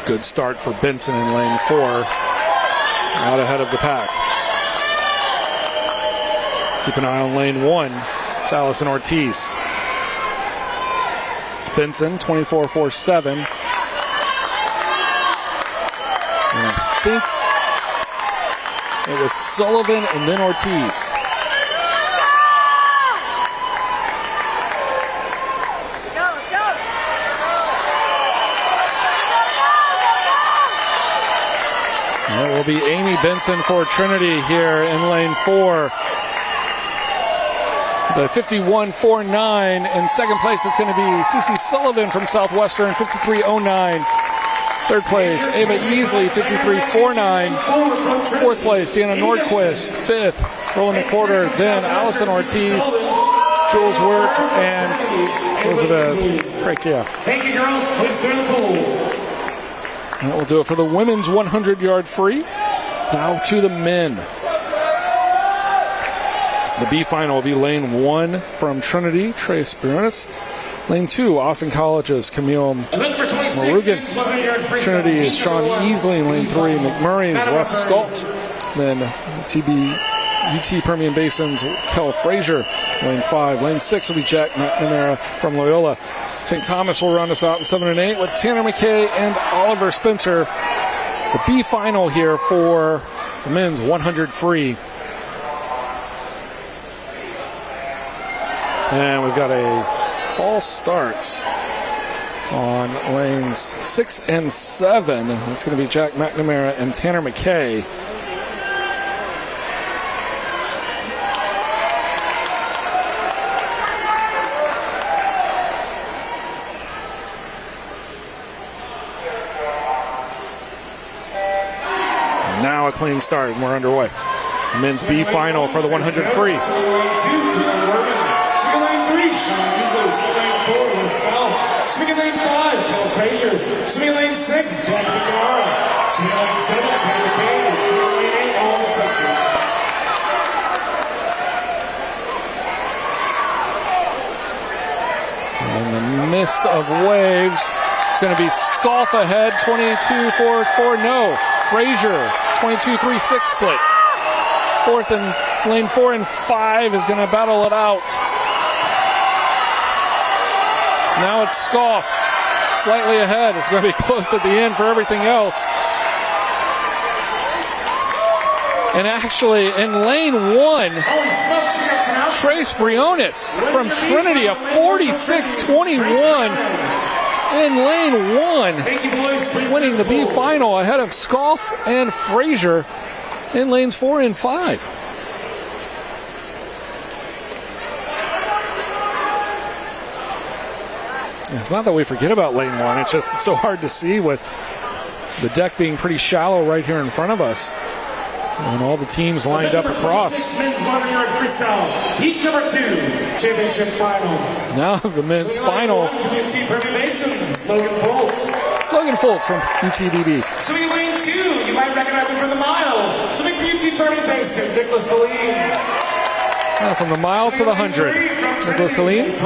Good start for Benson in lane 4. Out ahead of the pack. Keep an eye on lane 1. It's Allison Ortiz. It's Benson, 24.47. And I think it was Sullivan and then Ortiz. It will be Amy Benson for Trinity here in lane 4. The 51.49. In second place, it's going to be Cece Sullivan from Southwestern, 53.09. Third place, Ava Easley, 53.49. Fourth place, Sienna Nordquist. Fifth, Roland McWhorter. Then Allison Ortiz, Jules Wirt, and Elizabeth Krakia. Thank you, girls. Please clear the pool. That will do it for the women's 100-yard free. Now to the men. The B final will be lane 1 from Trinity, Trace Briones. Lane 2, Austin College's Camille Marugan. Trinity is Sean Easley in lane 3. McMurray's Ruff Scott. Then UT Permian Basin's Kel Frazier, lane 5. Lane 6 will be Jack McNamara from Loyola. St. Thomas will round us out in 7 and 8 with Tanner McKay and Oliver Spencer. The B final here for the men's 100 free. And we've got a false start on lanes 6 and 7. That's going to be Jack McNamara and Tanner McKay. Now a clean start, and we're underway. Men's B final for the 100 free. Swimming lane 5, Kel Frazier. Swimming lane 6, Jack McNamara. Swimming lane 7, Tanner McKay. Swimming lane 8, Oliver Spencer. In the midst of waves, it's going to be Scoff ahead, 22.44. No, Frazier, 22.36 split. Fourth and lane 4 and 5 is going to battle it out. Now it's Scoff, slightly ahead. It's going to be close at the end for everything else. And actually, in lane 1, Trace Briones from Trinity, a 46.21 in lane 1, winning the B final ahead of Scoff and Frazier in lanes 4 and 5. It's not that we forget about lane 1. It's just so hard to see with the deck being pretty shallow right here in front of us. And all the teams lined up across. Men's 100-yard freestyle, heat number 2, championship final. Now the men's final. UT Permian Basin, Logan Foltz. Logan Foltz from UTDB. Swimming lane 2, you might recognize him from the mile. Swimming for UT Permian Basin, Nicholas Helene. Now from the mile to the 100, Nicholas Helene.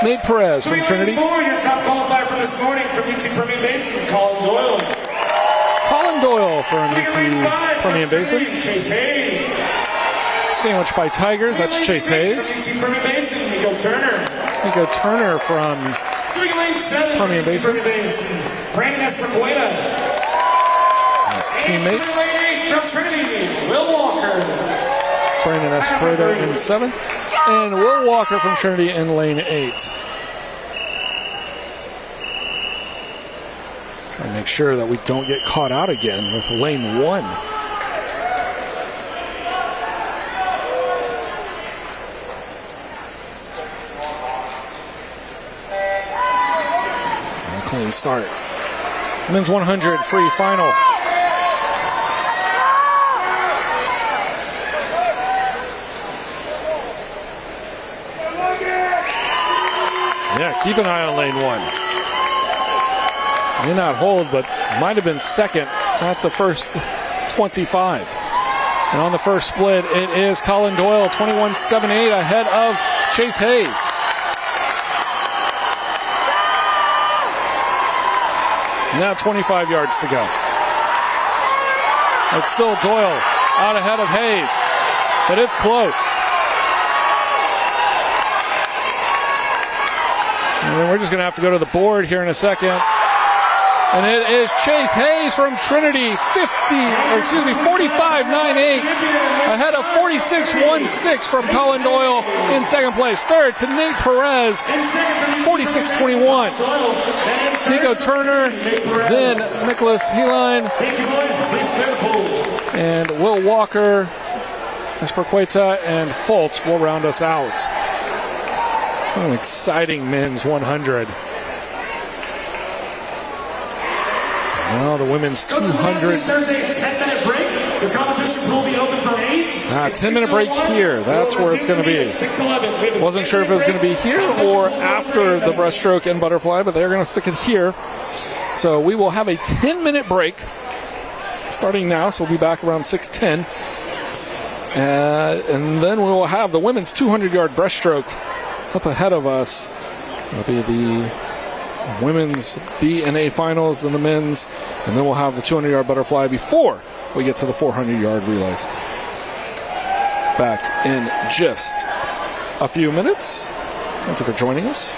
Nate Perez from Trinity. Lane 4, your top qualifier from this morning from UT Permian Basin, Colin Doyle. Colin Doyle from UT Permian Basin. Chase Hayes. Sandwiched by Tigers, that's Chase Hayes. UT Permian Basin, Nico Turner. Nico Turner from Lane 7, Permian Basin. Brandon Espargueta. His teammate. Lane 8 from Trinity, Will Walker. Brandon Espargueta in 7. And Will Walker from Trinity in lane 8. And make sure that we don't get caught out again with lane 1. And a clean start. Men's 100 free final. Yeah, keep an eye on lane 1. May not hold, but might have been second at the first 25. And on the first split, it is Colin Doyle, 21.78 ahead of Chase Hayes. Now 25 yards to go. It's still Doyle out ahead of Hayes, but it's close. And then we're just going to have to go to the board here in a second. And it is Chase Hayes from Trinity, 45.98, ahead of 46.16 from Colin Doyle in second place. Third to Nate Perez, 46.21. Nico Turner, then Nicholas Heline, and Will Walker, Esperqueta, and Fultz will round us out. An exciting men's 100. Now the women's 200. There's a 10-minute break. The competition will be open for 8. 10-minute break here. That's where it's going to be. Wasn't sure if it was going to be here or after the breaststroke and butterfly, but they're going to stick it here. So we will have a 10-minute break starting now. So we'll be back around 6:10. And then we will have the women's 200-yard breaststroke up ahead of us. It'll be the women's B and A finals, then the men's, and then we'll have the 200-yard butterfly before we get to the 400-yard relays. Back in just a few minutes. Thank you for joining us.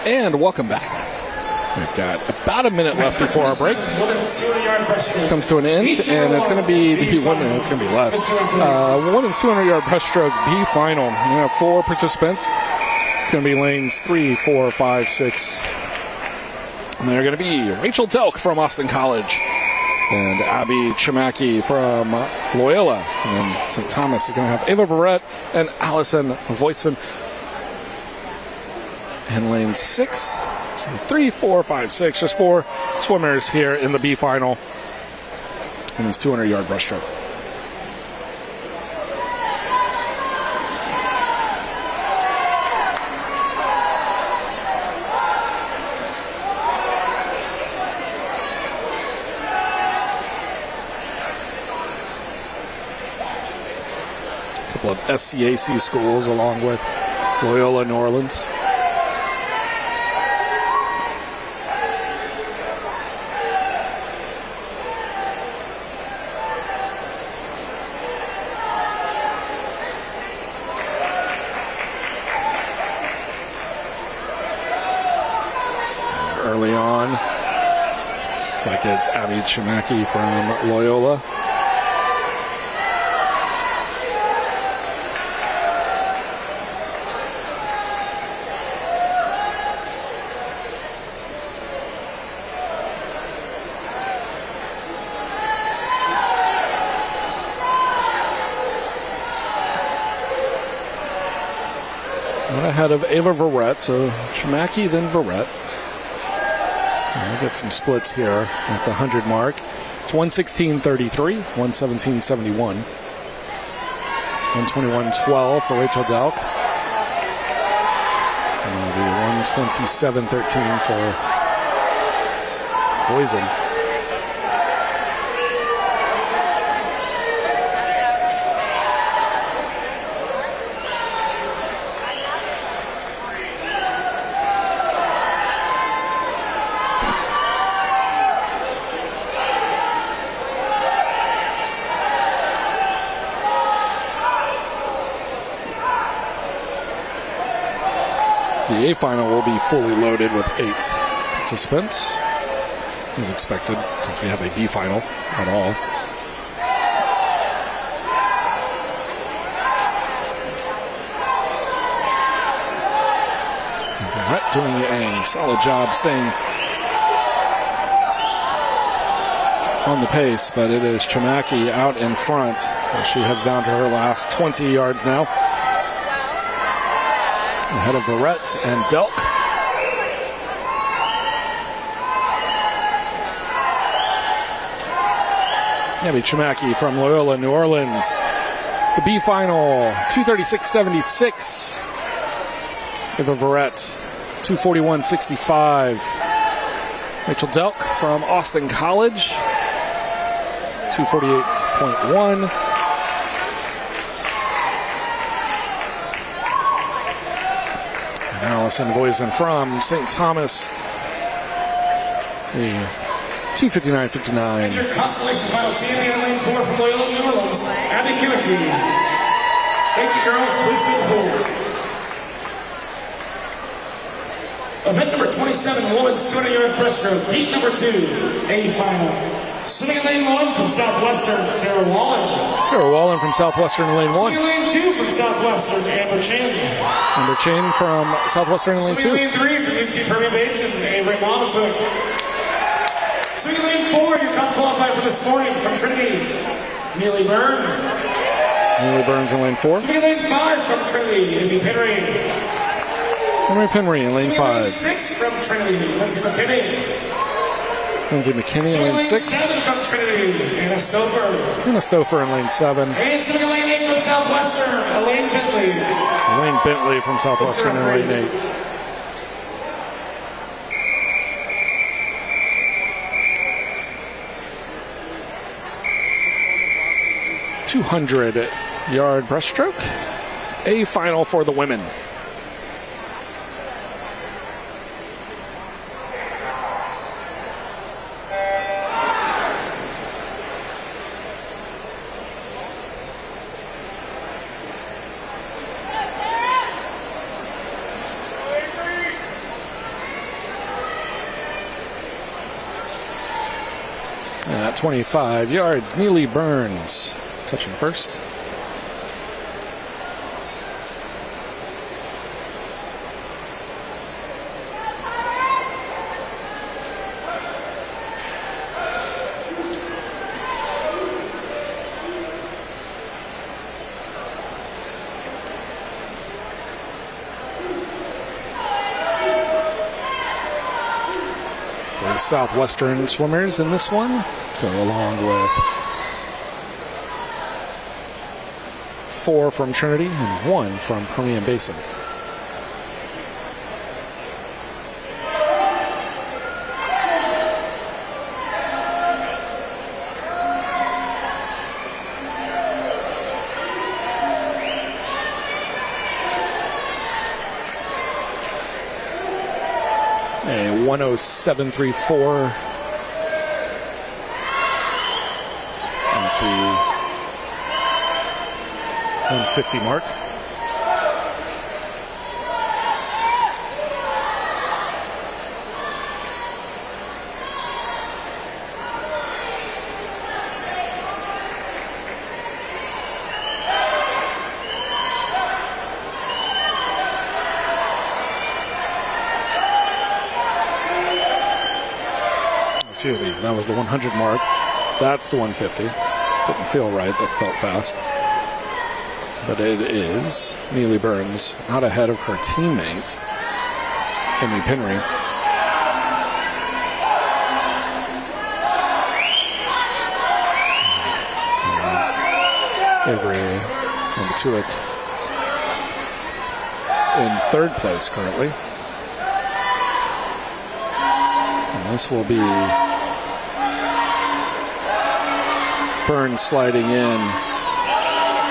And welcome back. We've got about a minute left before our break. Comes to an end, and it's going to be the women. It's going to be less. Women's 200-yard breaststroke B final. We have 4 participants. It's going to be lanes 3, 4, 5, 6. And they're going to be Rachel Delk from Austin College and Abby Chimaki from Loyola. And then St. Thomas is going to have Ava Barrett and Allison Voisin in lane 6. So 3, 4, 5, 6. Just 4 swimmers here in the B final in this 200-yard breaststroke. A couple of SCAC schools along with Loyola New Orleans. Early on, looks like it's Abby Chimaki from Loyola. One ahead of Ava Verrett, so Chimaki, then Verrett. We'll get some splits here at the 100 mark. It's 116.33, 117.71, 121.12 for Rachel Delk. And it'll be 127.13 for Voisin. The A final will be fully loaded with 8 participants, as expected, since we have a B final at all. Brett doing a solid job staying on the pace, but it is Chimaki out in front as she heads down to her last 20 yards now. Ahead of Verrett and Delk. Abby Chimaki from Loyola, New Orleans. The B final, 236.76. Ava Verrett, 241.65. Rachel Delk from Austin College, 248.1. Allison Voisin from St. Thomas, the 259.59. Your consolation final champion, lane 4 from Loyola, New Orleans, Abby Chimaki. Thank you, girls. Please be cool. Event number 27, women's 200-yard breaststroke, heat number 2, A final. Swimming in lane 1 from Southwestern, Sarah Wallen. Sarah Wallen from Southwestern in lane 1. Swimming in lane 2 from Southwestern, Amber Chin. Amber Chin from Southwestern in lane 2. Swimming in lane 3 from UT Permian Basin, Avery Monmouthwick. Swimming in lane 4, your top qualifier for this morning from Trinity, Neely Burns. Neely Burns in lane 4. Swimming in lane 5 from Trinity, Amy Penry. Henry Penry in lane 5. Lane 6 from Trinity, Lindsay McKinney. Lindsay McKinney in lane 6. 7 from Trinity, Anna Stouffer. Anna Stouffer in lane 7. And swimming in lane 8 from Southwestern, Elaine Bentley. Elaine Bentley from Southwestern in lane 8. $200-yard breaststroke. A final for the women. 25 yards. Neely Burns touching first. The Southwestern swimmers in this one go along with 4 from Trinity and 1 from Permian Basin. A 107.34 at the 150 mark. Excuse me, that was the 100 mark. That's the 150. Didn't feel right, that felt fast. But it is Neely Burns out ahead of her teammate, Henry Penry. Avery Matuick in 3rd place currently. And this will be Burns sliding in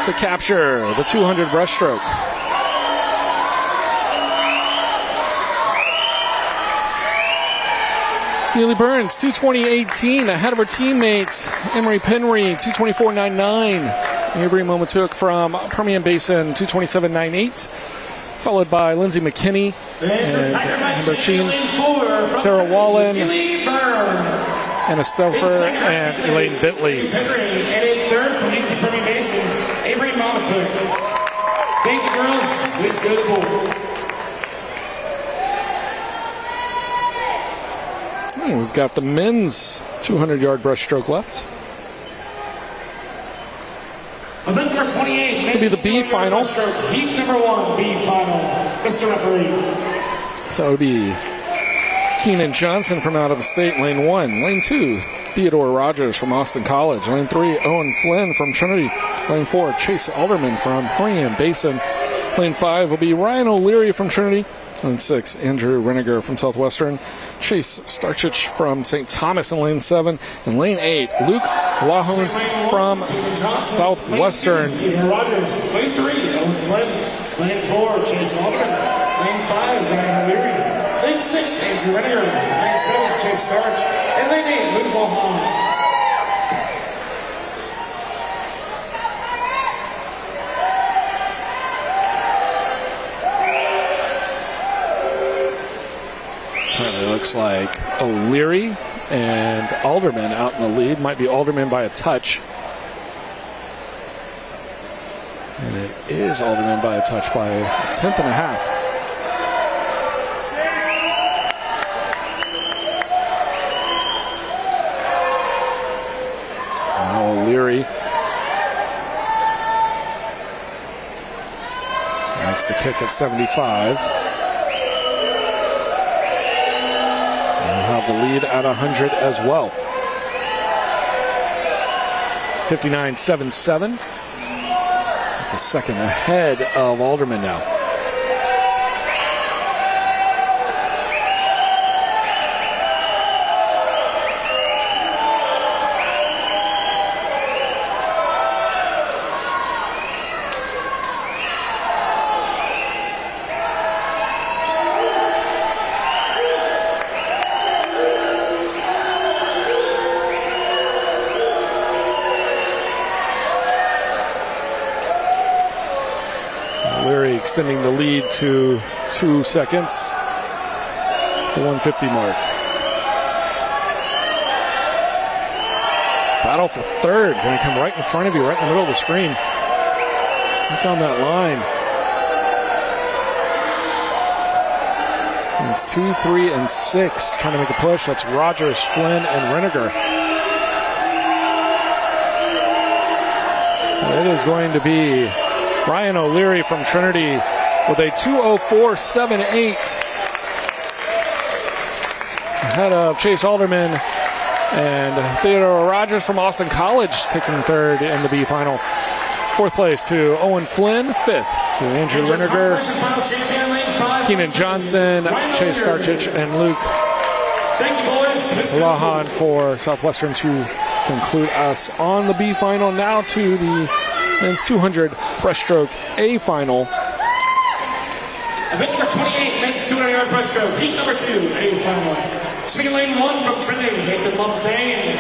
to capture the 200 breaststroke. Neely Burns, 2:20.18, ahead of her teammate, Emery Penry, 2:24.99. Avery Momatook from Permian Basin, 2:27.98. Followed by Lindsay McKinney and Amber Cheen, Sarah Wallen, Anna Stouffer, and Elaine Bentley. And in 3rd from UT Permian Basin, Avery Momatook. Thank you, girls. Please go to the board. We've got the men's 200-yard breaststroke left. Event number 28. To be the B final. Heat number 1, B final. Mr. Referee. So it would be Keenan Johnson from out of state, lane 1. Lane 2, Theodore Rogers from Austin College. Lane 3, Owen Flynn from Trinity. Lane 4, Chase Alderman from Permian Basin. Lane 5 will be Ryan O'Leary from Trinity. Lane 6, Andrew Reniger from Southwestern. Chase Starchich from St. Thomas in lane 7. And lane 8, Luke Lahone from Southwestern. Rogers. Lane 3, Owen Flynn. Lane 4, Chase Alderman. Lane 5, Ryan O'Leary. Lane 6, Andrew Reniger. Lane 7, Chase Starch. And lane 8, Luke Lahone. Currently looks like O'Leary and Alderman out in the lead. Might be Alderman by a touch. And it is Alderman by a touch by a 1/10 and a half. Now O'Leary makes the kick at 75. Have the lead at 100 as well. 59.77. It's a second ahead of Alderman now. Extending the lead to 2 seconds, the 150 mark. battle for third. Going to come right in front of you, right in the middle of the screen. Right down that line. And it's 2, 3, and 6 trying to make a push. That's Rogers, Flynn, and Renninger. It is going to be Ryan O'Leary from Trinity with a 2:04.78 ahead of Chase Alderman and Theodore Rogers from Austin College taking third in the B final. Fourth place to Owen Flynn. Fifth to Andrew Renninger, Keenan Johnson, Chase Starchich, and Luke Lahan for Southwestern to conclude us on the B final. Now to the men's 200 breaststroke A final. Event number 28, men's 200-yard breaststroke. Heat number 2, A final. Swinging lane 1 from Trinity, Nathan Lumsdain.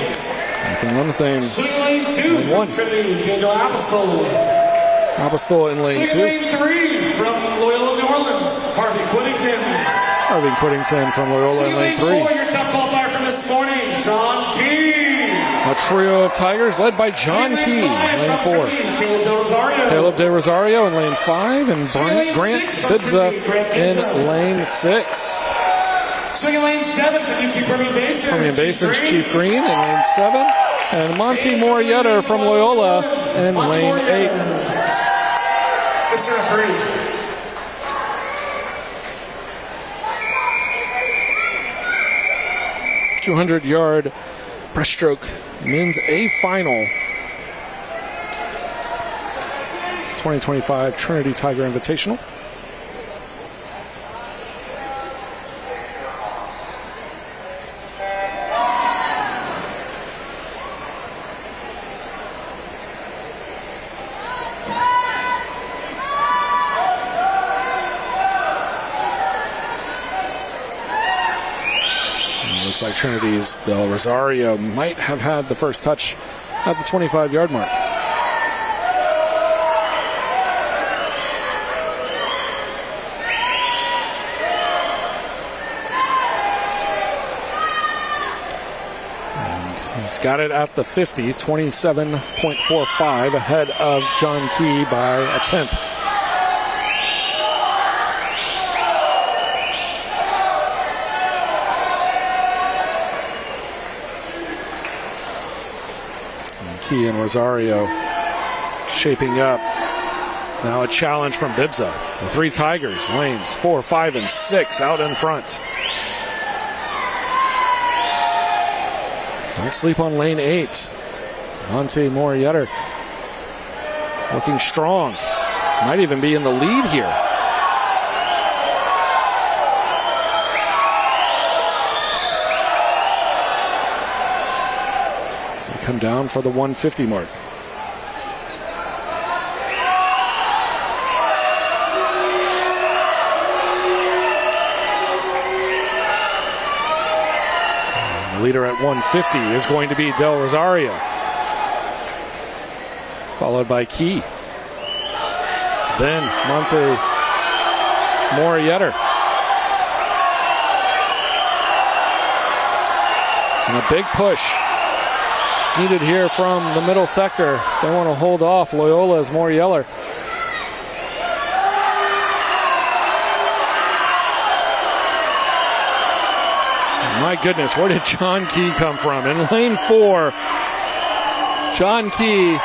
Swinging lane 2 from Trinity, Daniel Apostol. Apostol in lane 2. Swinging lane 3 from Loyola New Orleans, Harvey Whittington. Harvey Whittington from Loyola in lane 3. Swinging lane 4, your top qualifier from this morning, John Key. A trio of Tigers led by John Key, lane 4. Caleb De Rosario in lane 5, and Grant Bibza in lane 6. Swinging lane 7 for UT Permian Basin. Permian Basin's Chief Green in lane 7, and Monty Morietter from Loyola in lane 8. Mr. Referee. 200-yard breaststroke men's A final. 2025 Trinity Tiger Invitational. Looks like Trinity's Del Rosario might have had the first touch at the 25-yard mark. And he's got it at the 50, 27.45 ahead of John Key by a tenth. Key and Rosario shaping up. Now a challenge from Bibza. The 3 Tigers, lanes 4, 5, and 6 out in front. Don't sleep on lane 8. Monte Morietter looking strong. Might even be in the lead here. Come down for the 150 mark. And the leader at 150 is going to be Del Rosario, followed by Key. Then Monte Morietter. And a big push needed here from the middle sector. They want to hold off Loyola's Morietter. My goodness, where did John Key come from? In lane 4, John Key,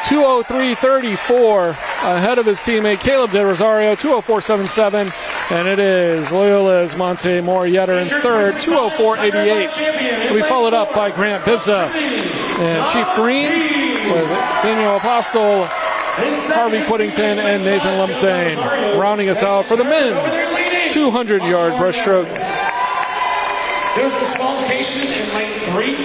2:03.34 ahead of his teammate Caleb De Rosario, 2:04.77. And it is Loyola's Monte Morietter in third, 2:04.88. It'll be followed up by Grant Bibza and Chief Green with Daniel Apostol, Harvey Whittington, and Nathan Lumsdain rounding us out for the men's 200-yard breaststroke. There's a disqualification in lane 3.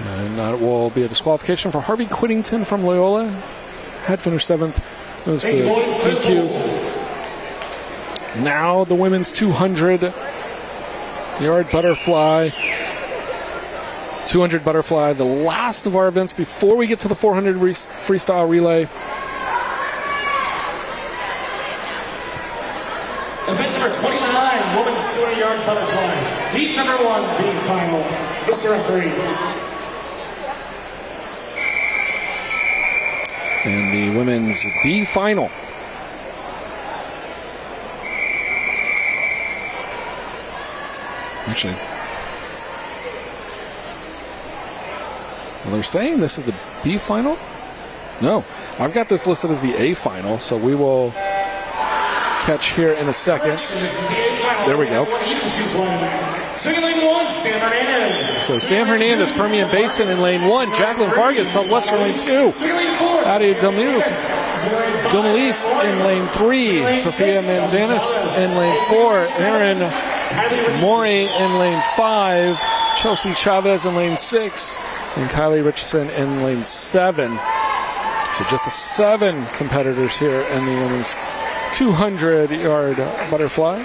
And that will be a disqualification for Harvey Whittington from Loyola. Had finished 7th, moves to DQ. Now the women's 200-yard butterfly. 200 butterfly, the last of our events before we get to the 400 freestyle relay. Event number 29, women's 200-yard butterfly. Heat number 1, B final. Mr. Referee. in the women's B final. Actually, well, they're saying this is the B final? No, I've got this listed as the A final, so we will catch here in a second. There we go. Swinging lane 1, Sam Hernandez. So Sam Hernandez, Permian Basin in lane 1. Jacqueline Vargas, Southwestern lane 2. Addie Domelis in lane 3. Sophia Manzanis in lane 4. Erin Morey in lane 5. Chelsea Chavez in lane 6. And Kylie Richardson in lane 7. So just the 7 competitors here in the women's 200-yard butterfly.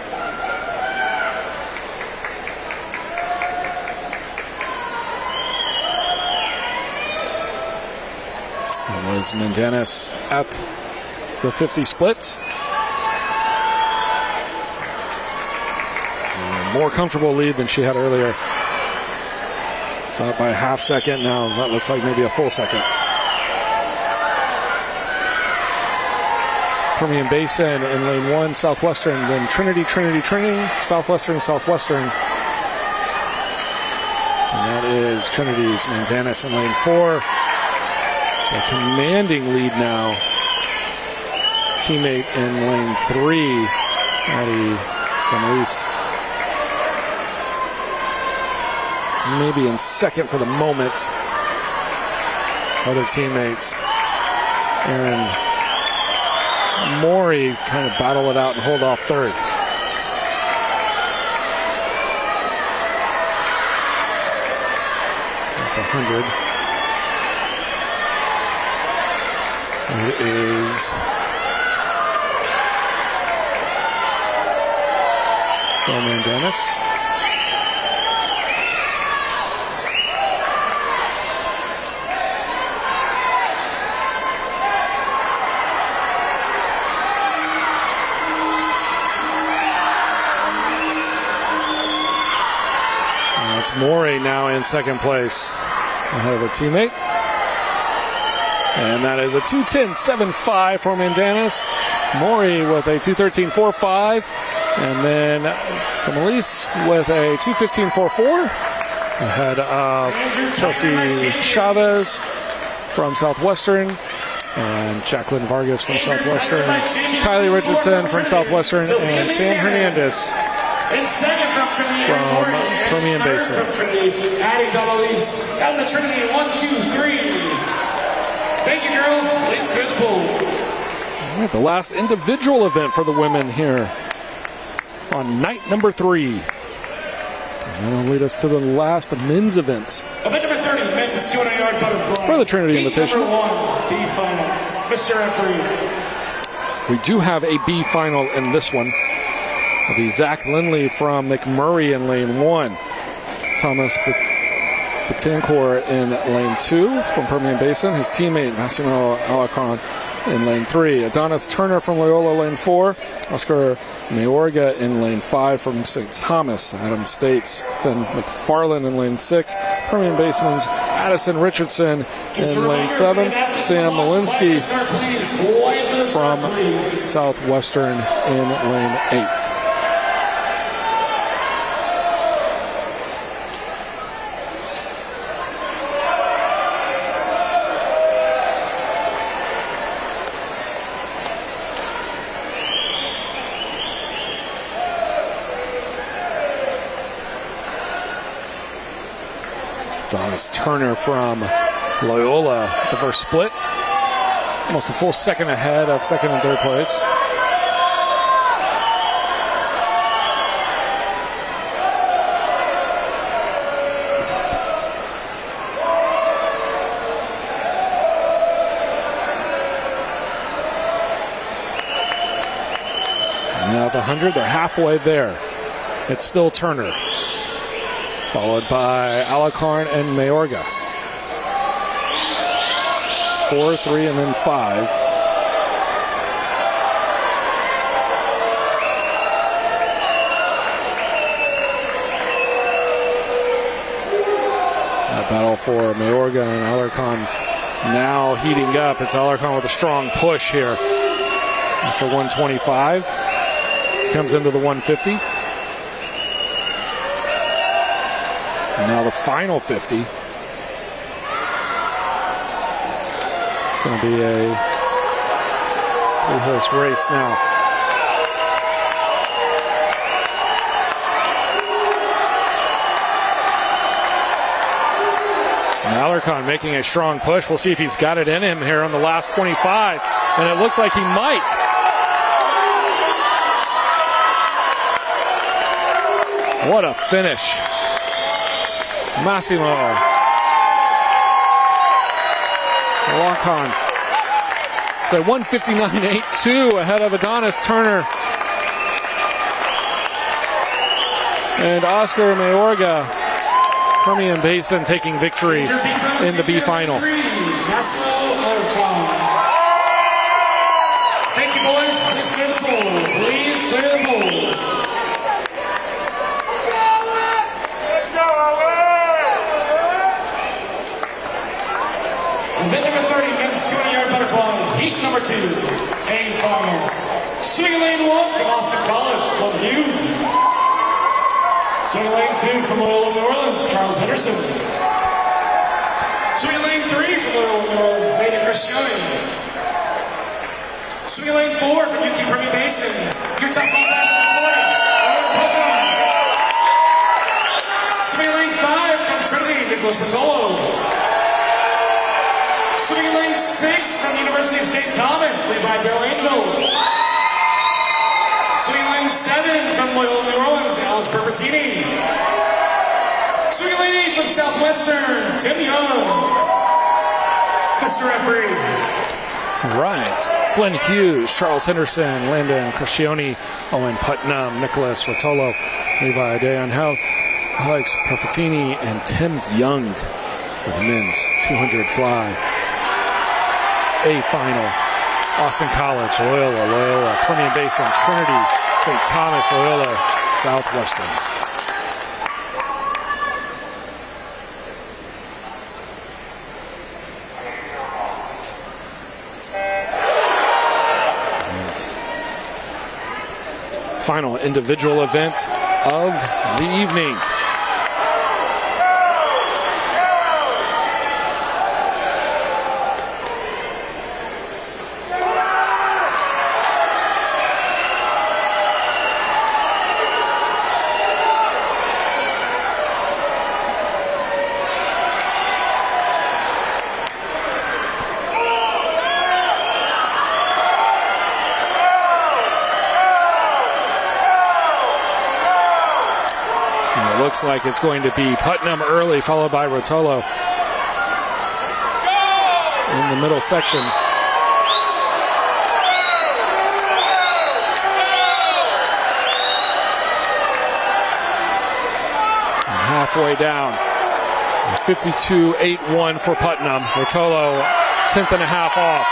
Was Manzanis at the 50 split. More comfortable lead than she had earlier. Thought by a half second. Now that looks like maybe a full second. Permian Basin in lane 1, Southwestern, then Trinity, Southwestern. And that is Trinity's Manzanis in lane 4. A commanding lead now. Teammate in lane 3, Addie Domelis. Maybe in second for the moment. Other teammates. Erin Morey trying to battle it out and hold off third. At the 100. It is still Manzanis. That's Morey now in second place ahead of a teammate. And that is a 2:10.75 for Manzanis. Morey with a 2:13.45. And then Domelis with a 2:15.44. Ahead of Chelsea Chavez from Southwestern. And Jacqueline Vargas from Southwestern. Kylie Richardson from Southwestern. And Sam Hernandez from Permian Basin. Addie Domelis. That's a Trinity 1, 2, 3. Thank you, girls. Please clear the pool. All right, the last individual event for the women here on night number 3. And that'll lead us to the last men's event. Event number 30, men's 200-yard butterfly. For the Trinity Invitational. Number 1, B final. Mr. Referee. We do have a B final in this one. It'll be Zach Lindley from McMurray in lane 1. Thomas Betancourt in lane 2 from Permian Basin. His teammate, Massimo Alacron, in lane 3. Adonis Turner from Loyola, lane 4. Oscar Mayorga in lane 5 from St. Thomas. Adam States, Finn McFarland in lane 6. Permian Basin's Addison Richardson in lane 7. Sam Malinsky from Southwestern in lane 8. Adonis Turner from Loyola, the first split. Almost a full second ahead of second and third place. Now the 100, they're halfway there. It's still Turner, followed by Alacarn and Mayorga. 4, 3, and then 5. That battle for Mayorga and Alarcon Now heating up. It's Alarcon with a strong push here. After 125. He comes into the 150. And now the final 50. It's going to be a three-horse race now. Alarcon making a strong push. We'll see if he's got it in him here on the last 25. And it looks like he might. What a finish. Massimo Alarcon. The 159.82 ahead of Adonis Turner. And Oscar Mayorga, Permian Basin, taking victory in the B final. Thank you, boys. Please clear the bowl. Please clear the bowl. Event number 30, men's 200-yard butterfly, heat number 2, aim final. Swing lane 1 from Austin College, Love Hughes. Swing lane 2 from Loyola New Orleans, Charles Henderson. Swing lane 3 from Loyola New Orleans, Lady Christiani. Swing lane 4 from UT Permian Basin, Utah Combat this morning, Owen Pokemon. Swing lane 5 from Trinity, Nicholas Rotolo. Swing lane 6 from the University of St. Thomas, Levi Bell Angel. Swing lane 7 from Loyola New Orleans, Alex Perpettini. Swing lane 8 from Southwestern, Tim Young. Mr. Referee. All right. Flynn Hughes, Charles Henderson, Landon Crescione, Owen Putnam, Nicholas Rotolo, Levi Deonhel, Alex Perpettini, and Tim Young for the men's 200 fly. A final. Austin College, Loyola, Permian Basin, Trinity, St. Thomas, Loyola, Southwestern. And final individual event of the evening. Looks like it's going to be Putnam early, followed by Rotolo in the middle section. And halfway down, 52.81 for Putnam. Rotolo, 10th and a half off.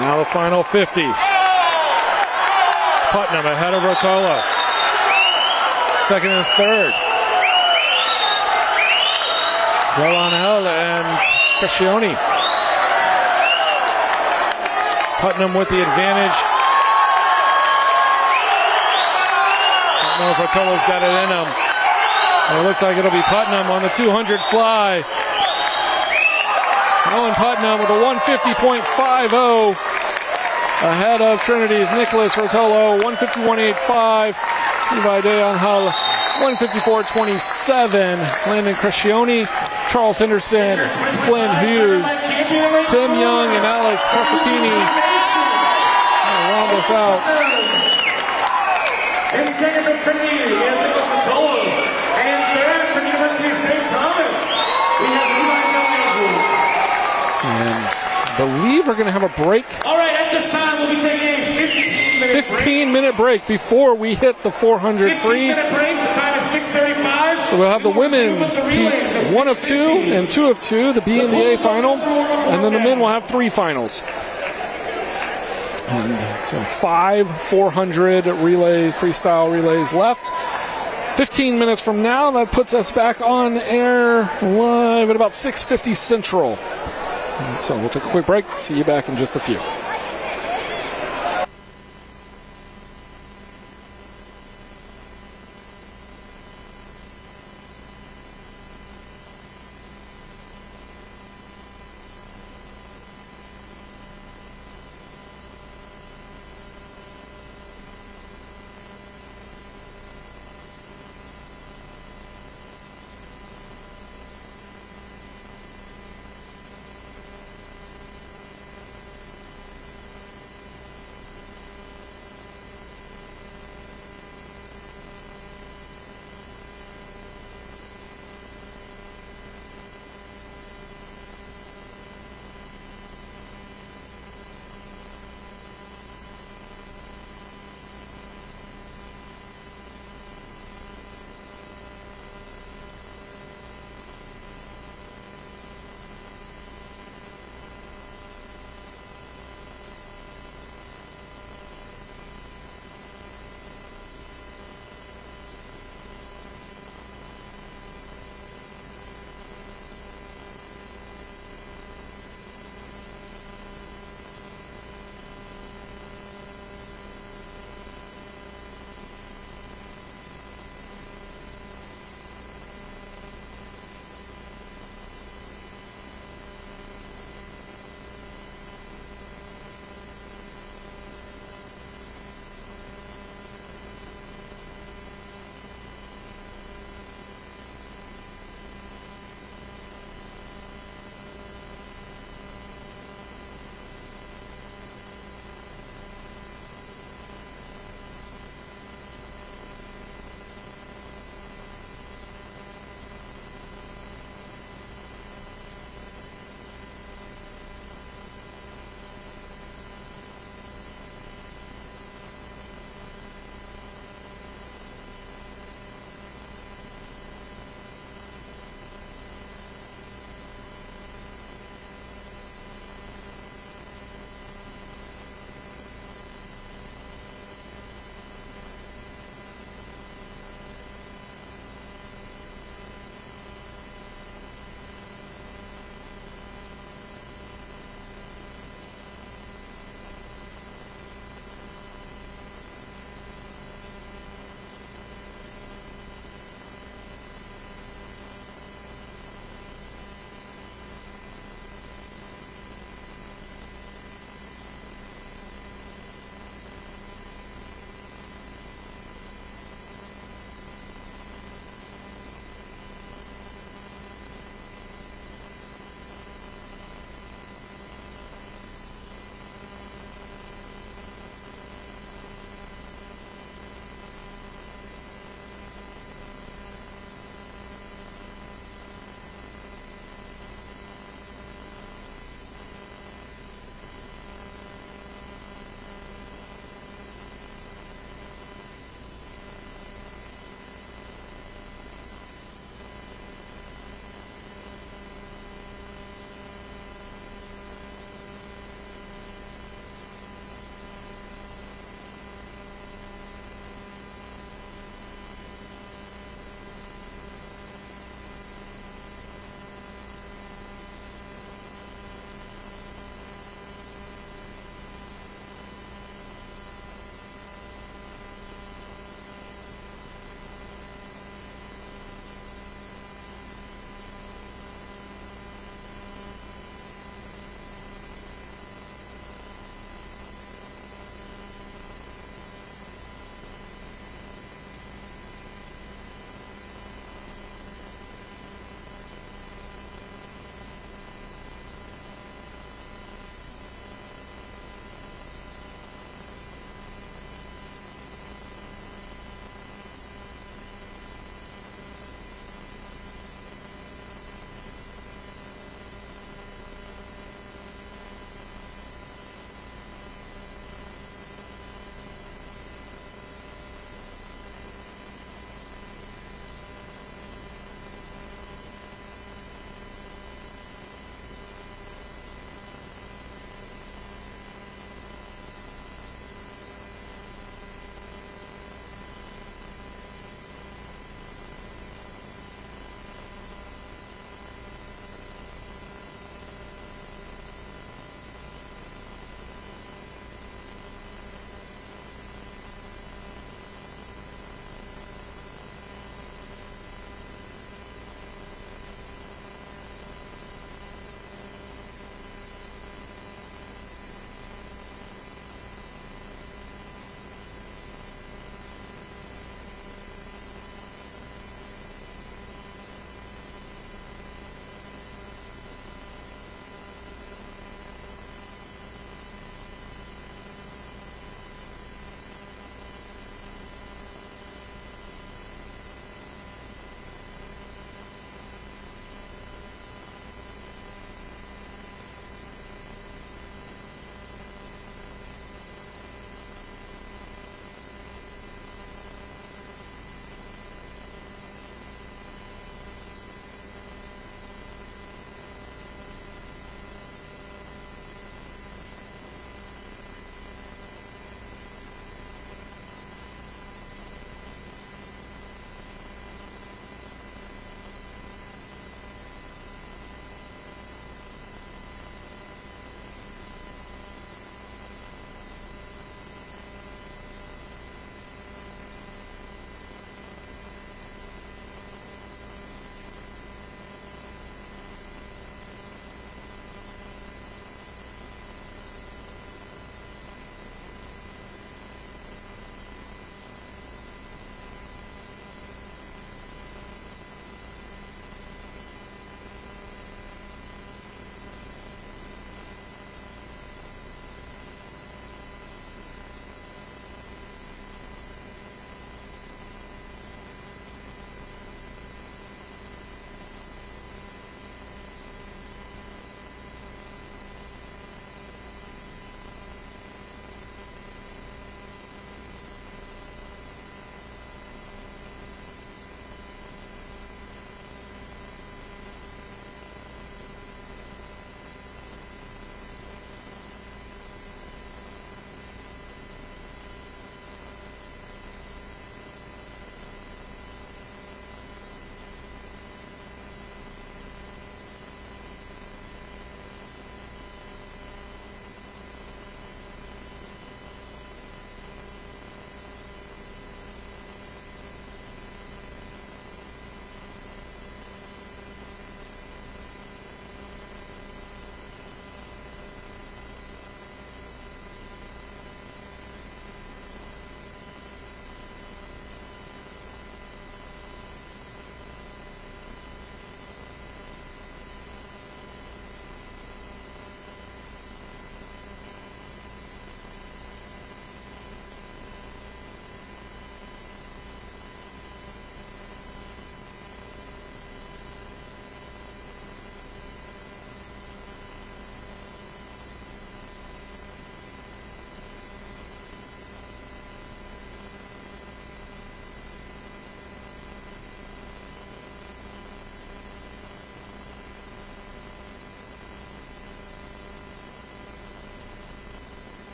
Now the final 50. It's Putnam ahead of Rotolo. Second and third. Delanhel and Crescione. Putnam with the advantage. Don't know if Rotolo's got it in him. And it looks like it'll be Putnam on the 200 fly. Owen Putnam with a 150.50 ahead of Trinity's Nicholas Rotolo, 151.85. Levi Deonhel, 154.27. Landon Crescione, Charles Henderson, Flynn Hughes, Tim Young, and Alex Perpettini round us out. And second from Trinity, we have Nicholas Rotolo. And third from University of St. Thomas, we have Levi Bell Angel. And I believe we're going to have a break. All right, at this time, we'll be taking a 15 15-minute break before we hit the 400 free. 15-minute break. The time is 6:35. So we'll have the women's heat 1 of 2 and 2 of 2, the B and the A final, and then the men will have 3 finals. And so 5 400 relays, freestyle relays left. 15 minutes from now, that puts us back on air live at about 6:50 Central. So we'll take a quick break. See you back in just a few.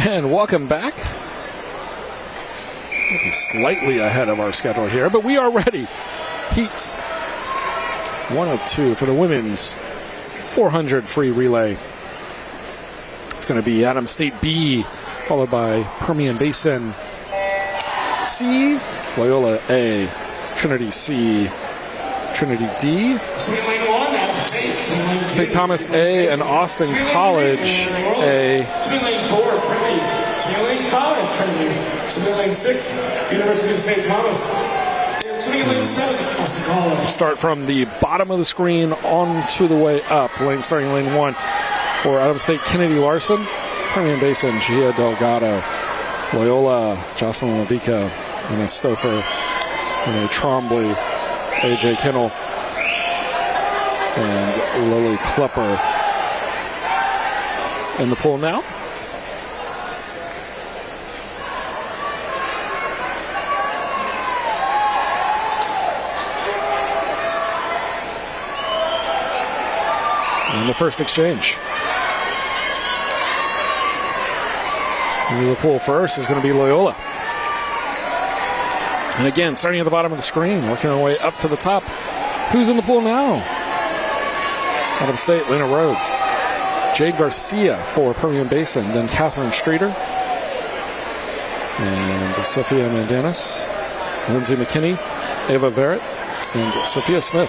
And welcome back. We'll be slightly ahead of our schedule here, but we are ready. Heats 1 of 2 for the women's 400 free relay. It's going to be Adams State B, followed by Permian Basin C, Loyola A, Trinity C, Trinity D, St. Thomas A, and Austin College A. Swing lane 4, Trinity. Swing lane 5, Trinity. Swing lane 6, University of St. Thomas. And swing lane 7, Austin College. Start from the bottom of the screen on to the way up. Starting lane 1 for Adams State, Kennedy Larson. Permian Basin, Gia Delgado. Loyola, Jocelyn Lavica. And a Stouffer. And a Trombley, AJ Kinnell. And Lily Klepper in the pool now. And the first exchange. Into the pool first is going to be Loyola. And again, starting at the bottom of the screen, working our way up to the top. Who's in the pool now? Adams State, Lena Rhodes. Jade Garcia for Permian Basin. Then Catherine Streeter. And Sophia Mandanis. Lindsay McKinney. Ava Verrett. And Sophia Smith.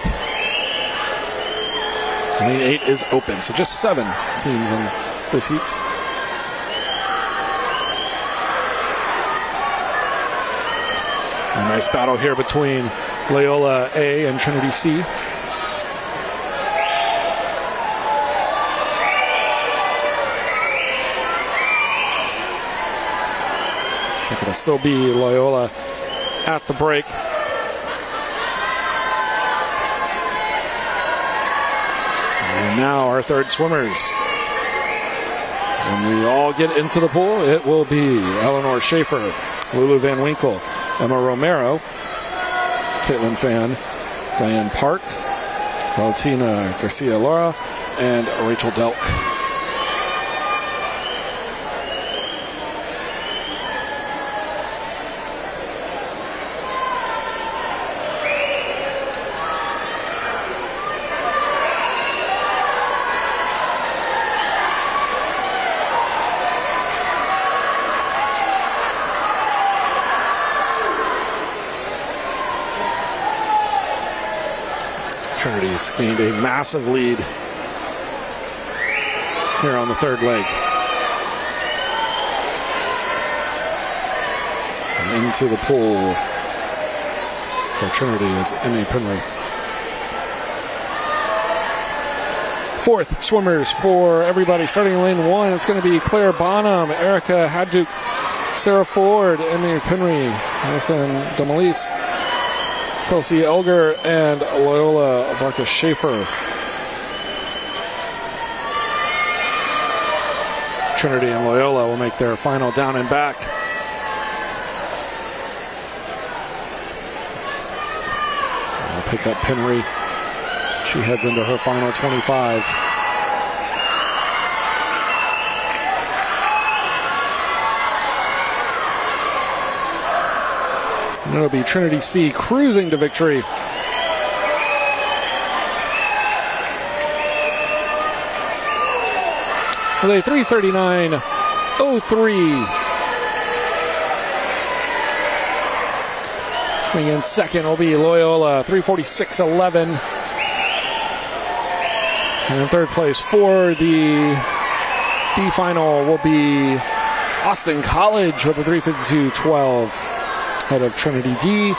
Lane 8 is open. So just 7 teams in this heat. A nice battle here between Loyola A and Trinity C. It'll still be Loyola at the break. And now our third swimmers. When we all get into the pool, it will be Eleanor Schaefer, Lulu Van Winkle, Emma Romero, Caitlin Fan, Diane Park, Valentina Garcia Laura, and Rachel Delk. Trinity's gained a massive lead here on the third leg. And into the pool for Trinity is Emmy Penry. Fourth swimmers for everybody starting in lane 1. It's going to be Claire Bonham, Erica Hadjuk, Sarah Ford, Emmy Penry, Madison Damalis, Kelsey Elger, and Loyola Barca Schaefer. Trinity and Loyola will make their final down and back. I'll pick up Penry. She heads into her final 25. And it'll be Trinity C cruising to victory. With a 3:39.03. Coming in second will be Loyola, 3:46.11. And in third place for the B final will be Austin College with a 3:52.12. Head of Trinity D,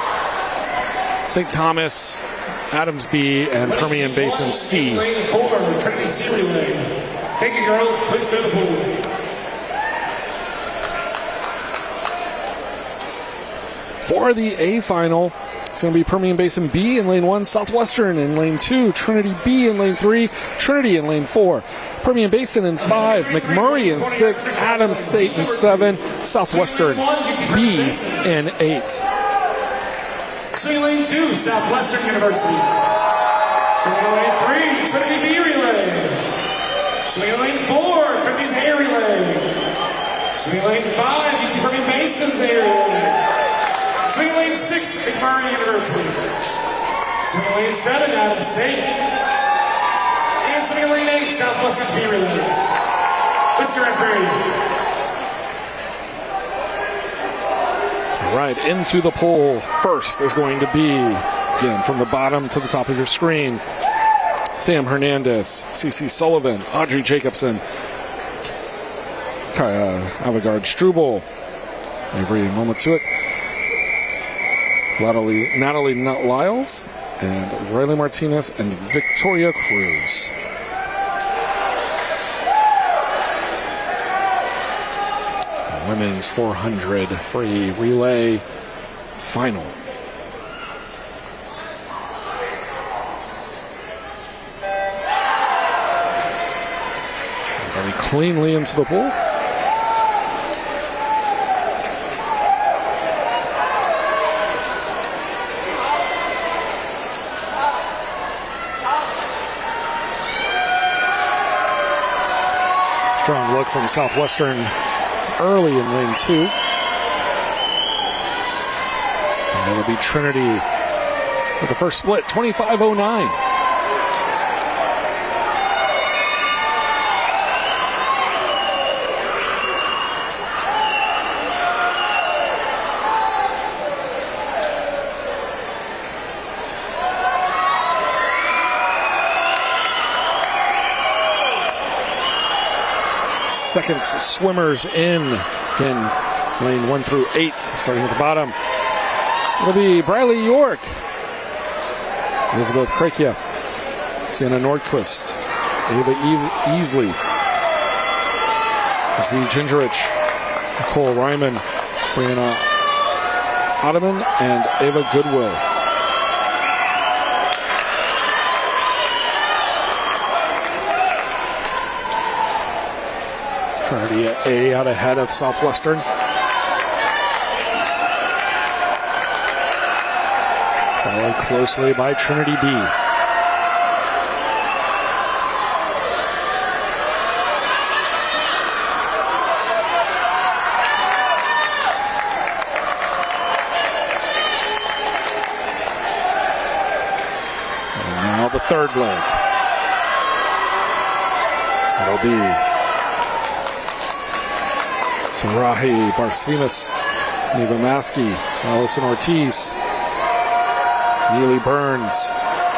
St. Thomas, Adams B, and Permian Basin C. Lane 4, Trinity C relay. Thank you, girls. Please go to the pool. For the A final, it's going to be Permian Basin B in lane 1, Southwestern in lane 2, Trinity B in lane 3, Trinity in lane 4, Permian Basin in 5, McMurray in 6, Adams State in 7, Southwestern B in 8. Swing lane 2, Southwestern University. Swing lane 3, Trinity B relay. Swing lane 4, Trinity's A relay. Swimming lane 5, UT Permian Basin's area. Swimming lane 6, McMurray University. Swimming lane 7, Adams State. And swimming lane 8, Southwestern Speed Relay. Mr. Prairie. Right into the poll. First is going to be, again, from the bottom to the top of your screen, Sam Hernandez, CC Sullivan, Audrey Jacobson, Avigard Struble, Avery Momotuit, Natalie Lyles, and Riley Martinez, and Victoria Cruz. Women's 400 free relay final. Very cleanly into the pool. Strong look from Southwestern early in lane 2. And it'll be Trinity with the first split, 25:09. Second swimmers in. Again, lane 1 through 8, starting at the bottom. It'll be Briley York, Elizabeth Krakia, Sienna Nordquist, Ava Easley, Z Gingerich, Nicole Ryman, Brianna Ottoman, and Ava Goodwill. Trinity A out ahead of Southwestern. Followed closely by Trinity B. And now the third leg. It'll be Sarahi Barcinas, Neva Maskey, Allison Ortiz, Neely Burns,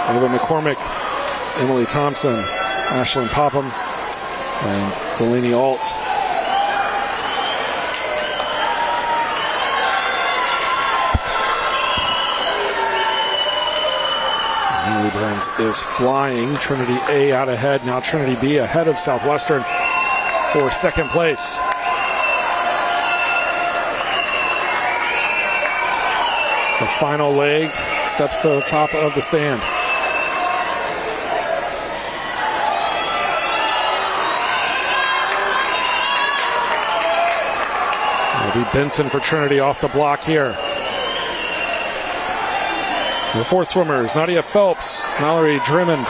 Eva McCormick, Emily Thompson, Ashlyn Popham, and Delaney Alt. Neely Burns is flying. Trinity A out ahead. Now Trinity B ahead of Southwestern for second place. The final leg steps to the top of the stand. It'll be Benson for Trinity off the block here. The fourth swimmers, Nadia Phelps, Mallory Drimmond,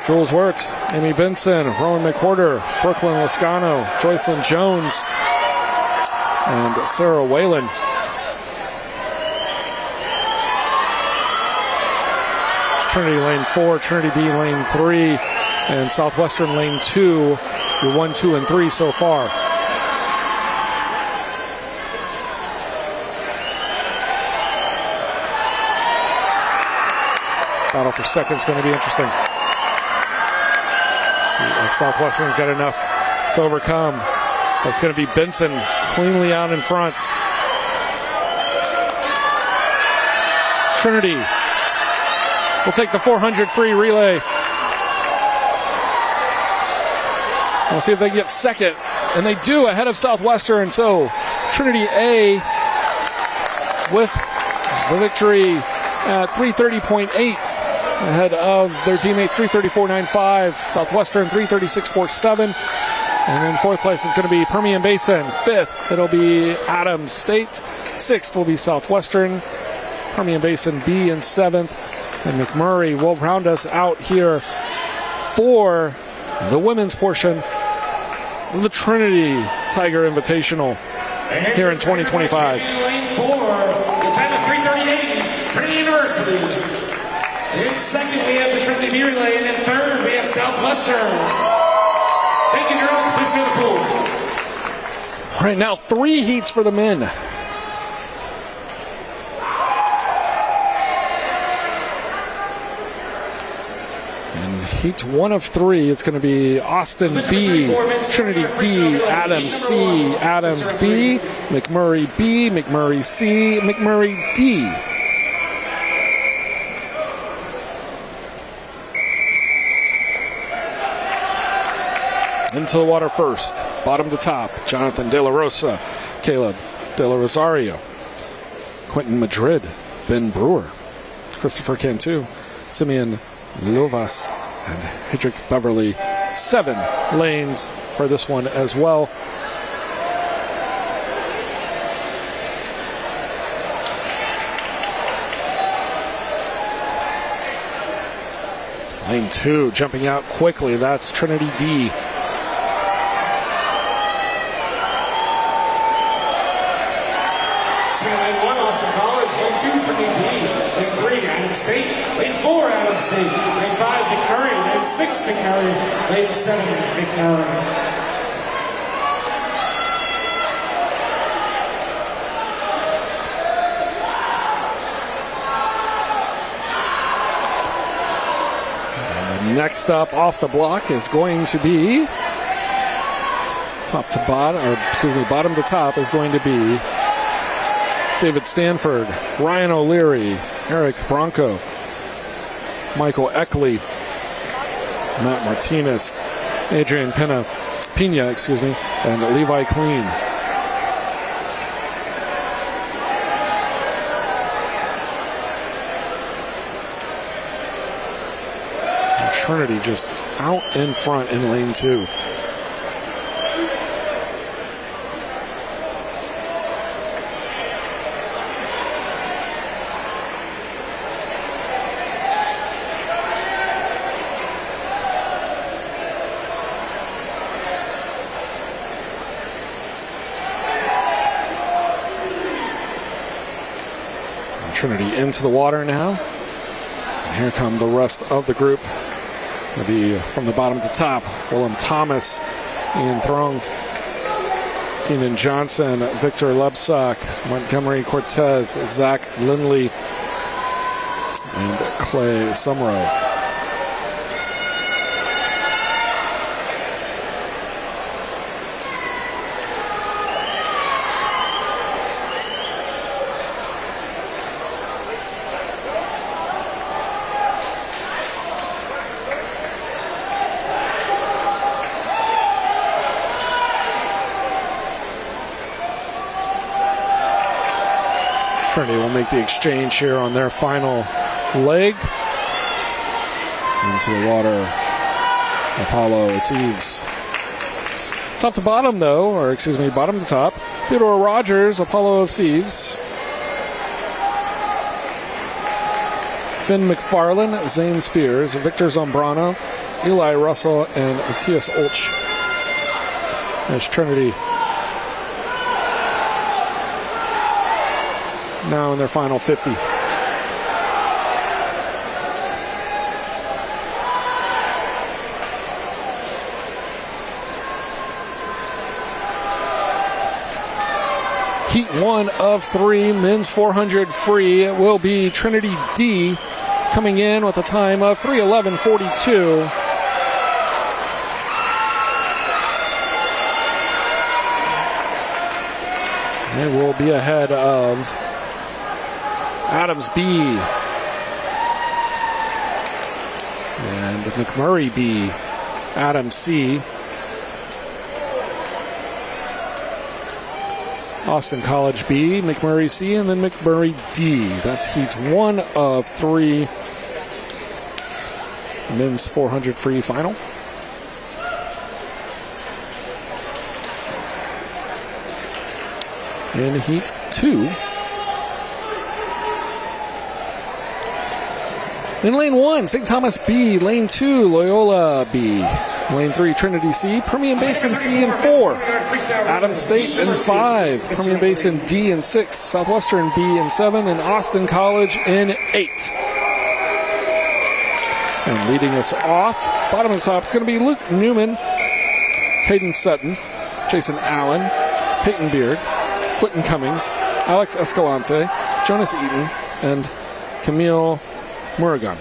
Jules Wirtz, Amy Benson, Rowan McWhorter, Brooklyn Lascano, Joycelyn Jones, and Sarah Whalen. Trinity lane 4, Trinity B lane 3, and Southwestern lane 2. Your 1, 2, and 3 so far. Battle for second is going to be interesting. See if Southwestern's got enough to overcome. That's going to be Benson cleanly out in front. Trinity will take the 400 free relay. We'll see if they get second. And they do, ahead of Southwestern. So Trinity A with the victory at 3:30.8 ahead of their teammates, 3:34.95. Southwestern 3:36.47. And then fourth place is going to be Permian Basin. Fifth, it'll be Adams State. Sixth will be Southwestern. Permian Basin B in seventh. And McMurray will round us out here for the women's portion of the Trinity Tiger Invitational here in 2025. Lane 4, the time of 3:38, Trinity University. In second, we have the Trinity B relay, and in third, we have Southwestern. Thank you, girls. Please go to the pool. All right, now 3 heats for the men. Heat 1 of 3. It's going to be Austin B, Trinity D, Adams C, Adams B, McMurray B, McMurray C, McMurray D. Into the water first, bottom to top. Jonathan De La Rosa, Caleb De La Rosario, Quentin Madrid, Ben Brewer, Christopher Cantu, Simeon Lovas, and Hedrick Beverly. 7 lanes for this one as well. Lane 2 jumping out quickly. That's Trinity D. Lane 1, Austin College. Lane 2, Trinity D. Lane 3, Adams State. Lane 4, Adams State. Lane 5, McMurray. Lane 6, McMurray. Lane 7, McMurray. Next up off the block is going to be bottom to top is going to be David Stanford, Ryan O'Leary, Eric Bronco, Michael Eckley, Matt Martinez, Adrian Pena, and Levi Clean. Trinity just out in front in lane 2. Trinity into the water now. And here come the rest of the group. It'll be from the bottom to top. Willem Thomas, Ian Throng, Keenan Johnson, Victor Lebsack, Montgomery Cortez, Zach Lindley, and Clay Sumrow. Trinity will make the exchange here on their final leg. Into the water, Apollo Aceves. Top to bottom, though, bottom to top. Theodore Rogers, Apollo Aceves. Finn McFarlane, Zane Spears, Victor Zambrano, Eli Russell, and Matthias Olch. There's Trinity. Now in their final 50. Heat 1 of 3, men's 400 free. It will be Trinity D coming in with a time of 3:11:42. They will be ahead of Adams B and McMurray B, Adams C, Austin College B, McMurray C, and then McMurray D. That's Heat 1 of 3, men's 400 free final. In Heat 2, in lane 1, St. Thomas B. Lane 2, Loyola B. Lane 3, Trinity C, Permian Basin C in 4, Adams State in 5, Permian Basin D in 6, Southwestern B in 7, and Austin College in 8. And leading us off, bottom of the top, it's going to be Luke Newman, Hayden Sutton, Jason Allen, Peyton Beard, Quentin Cummings, Alex Escalante, Jonas Eaton, and Camille Muragan.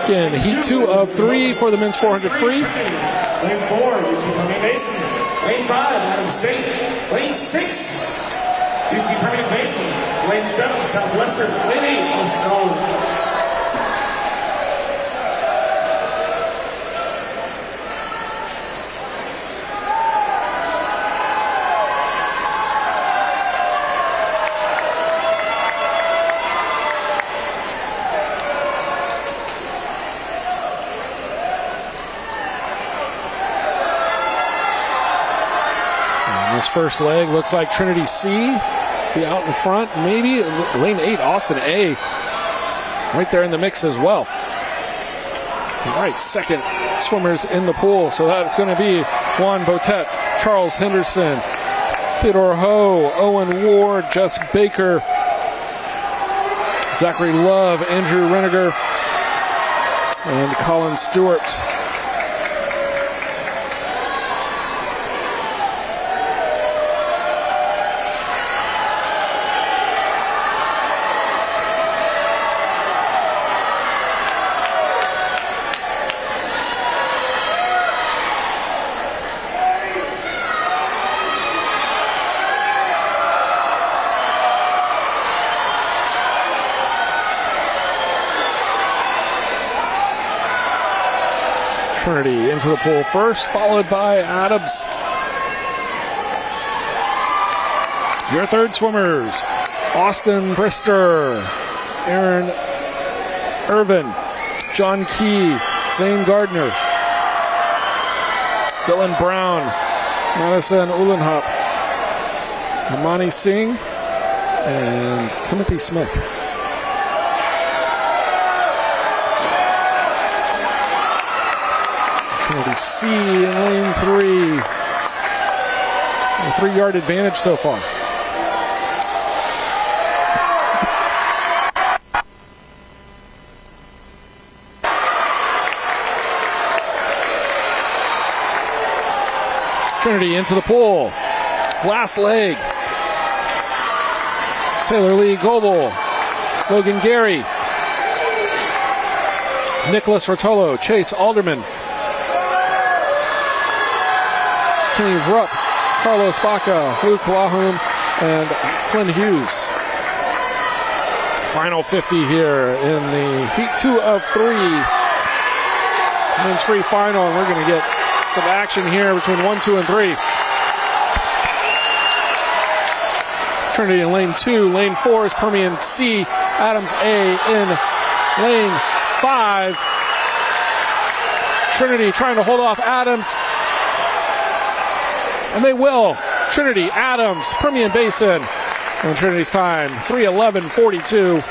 Again, heat 2 of 3 for the men's 400 free. Lane 4, UT Permian Basin. Lane 5, Adams State. Lane 6, UT Permian Basin. Lane 7, Southwestern. Lane 8, Austin College. This first leg looks like Trinity C be out in front. Maybe lane 8, Austin A, right there in the mix as well. All right, second swimmers in the pool. So that's going to be Juan Botet, Charles Henderson, Theodore Ho, Owen Ward, Jess Baker, Zachary Love, Andrew Reniger, and Colin Stewart. Trinity into the pool first, followed by Adams. Your third swimmers: Austin Brister, Aaron Irvin, John Key, Zane Gardner, Dylan Brown, Madison Uhlenhop, Amani Singh, and Timothy Smith. Trinity C in lane 3. A 3-yard advantage so far. Trinity into the pool. Last leg. Taylor Lee Goebel, Logan Gary, Nicholas Rotolo, Chase Alderman, Kenny Rupp, Carlos Baca, Luke Lahum, and Flynn Hughes. Final 50 here in the heat 2 of 3. Men's free final, and we're going to get some action here between 1, 2, and 3. Trinity in lane 2. Lane 4 is Permian C. Adams A in lane 5. Trinity trying to hold off Adams. And they will. Trinity, Adams, Permian Basin. And Trinity's time, 3:11:42.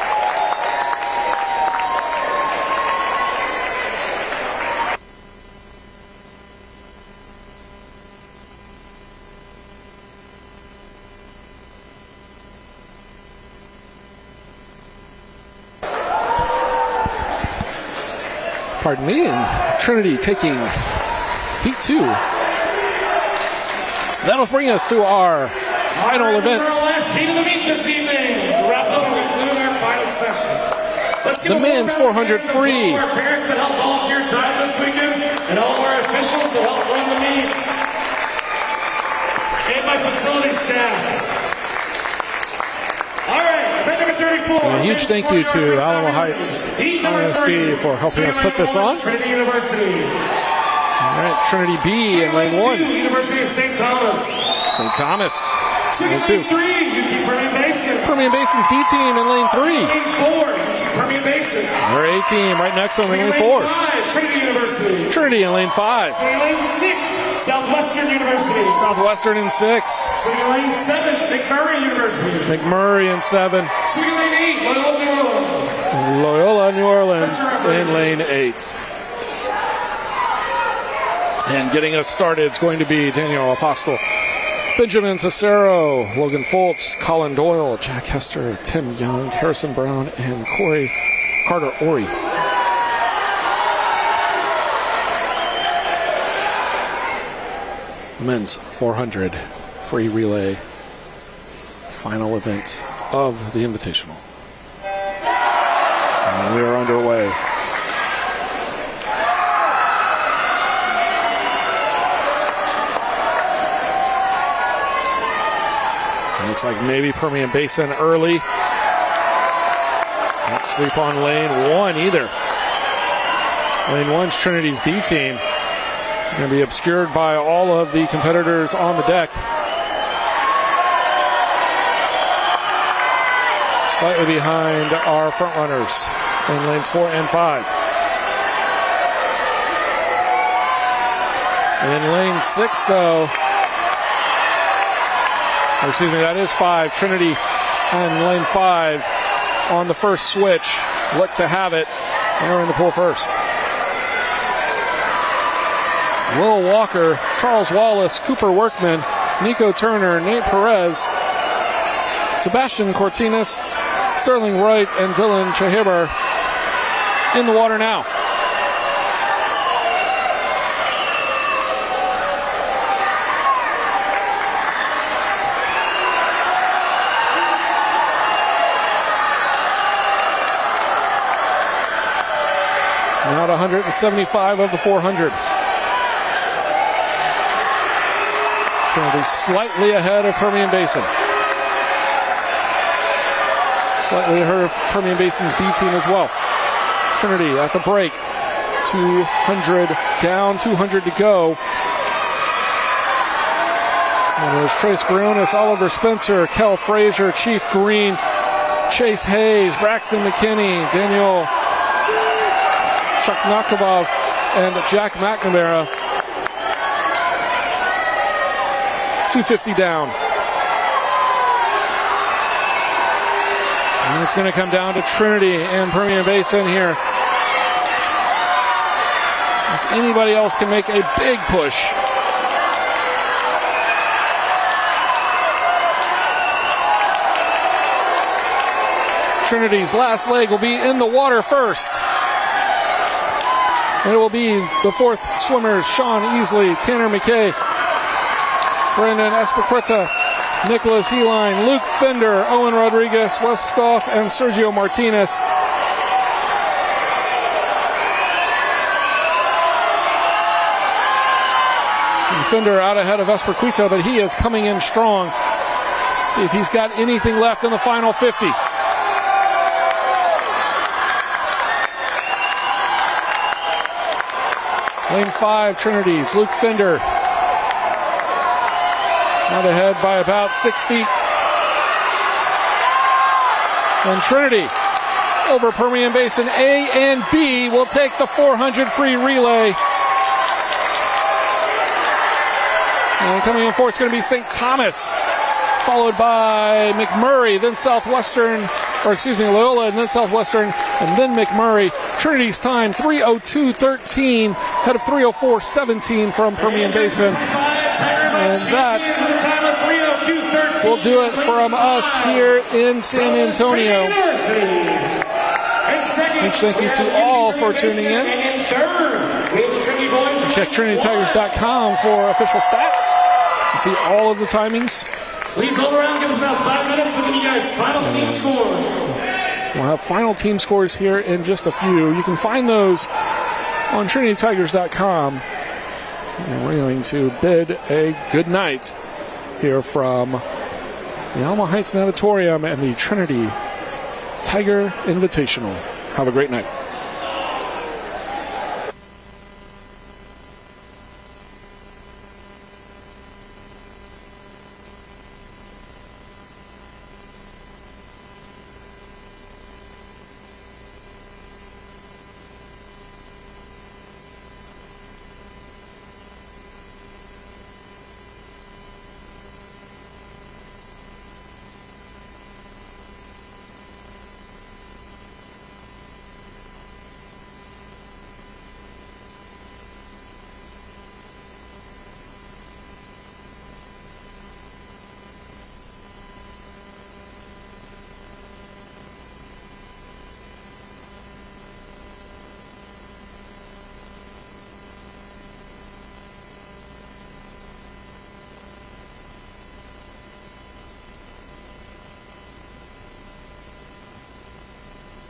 Pardon me, and Trinity taking heat 2. That'll bring us to our final event. This is our last heat of the meet this evening. To wrap up and conclude our final session. Let's give The men's 400 free. All our parents that helped volunteer time this weekend, and all of our officials that helped run the meet, and my facility staff. All right, event number 34. And a huge thank you to Alamo Heights ISD for helping us put this on. Trinity University. All right, Trinity B in lane 1. University of St. Thomas. St. Thomas, lane 2. Lane 3, UT Permian Basin. Permian Basin's B team in lane 3. Lane 4, UT Permian Basin. Their A team right next to them in lane 4. Lane 5, Trinity University. Trinity in lane 5. Lane 6, Southwestern University. Southwestern in 6. Lane 7, McMurray University. McMurray in 7. Lane 8, Loyola New Orleans. Loyola New Orleans in lane 8. And getting us started is going to be Daniel Apostle, Benjamin Cicero, Logan Foltz, Colin Doyle, Jack Hester, Tim Young, Harrison Brown, and Corey Carter Ori. The men's 400 free relay, final event of the Invitational. And we are underway. Looks like maybe Permian Basin early. Don't sleep on lane 1 either. Lane 1's Trinity's B team. Going to be obscured by all of the competitors on the deck. Slightly behind our front runners in lanes 4 and 5. In lane 6, though, excuse me, that is 5. Trinity and lane 5 on the first switch. Look to have it. They're in the pool first. Will Walker, Charles Wallace, Cooper Workman, Nico Turner, Nate Perez, Sebastian Cortinas, Sterling Wright, and Dylan Chahiber in the water now. Now at 175 of the 400. Trinity slightly ahead of Permian Basin. Slightly ahead of Permian Basin's B team as well. Trinity at the break. 200 down, 200 to go. And there's Trace Briones, Oliver Spencer, Kel Frazier, Chief Green, Chase Hayes, Braxton McKinney, Daniel Shaknakabov, and Jack McNamara. 250 down. And it's going to come down to Trinity and Permian Basin here. As anybody else can make a big push. Trinity's last leg will be in the water first. And it will be the fourth swimmers, Sean Easley, Tanner McKay, Brandon Espequeta, Nicholas Heline, Luke Fender, Owen Rodriguez, Wes Scoff, and Sergio Martinez. And Fender out ahead of Espequeta, but he is coming in strong. See if he's got anything left in the final 50. Lane 5, Trinity's Luke Fender. Out ahead by about 6 feet. And Trinity over Permian Basin A and B will take the 400 free relay. And coming in fourth is going to be St. Thomas, followed by McMurray, then Loyola, and then Southwestern, and then McMurray. Trinity's time, 3:02.13, ahead of 3:04.17 from Permian Basin. And that will do it from us here in San Antonio. Huge thank you to all for tuning in. Check TrinityTigers.com for official stats and see all of the timings. Please hold around, give us about 5 minutes. We'll give you guys final team scores. We'll have final team scores here in just a few. You can find those on TrinityTigers.com. And we're going to bid a good night here from the Alma Heights Natatorium and the Trinity Tiger Invitational. Have a great night.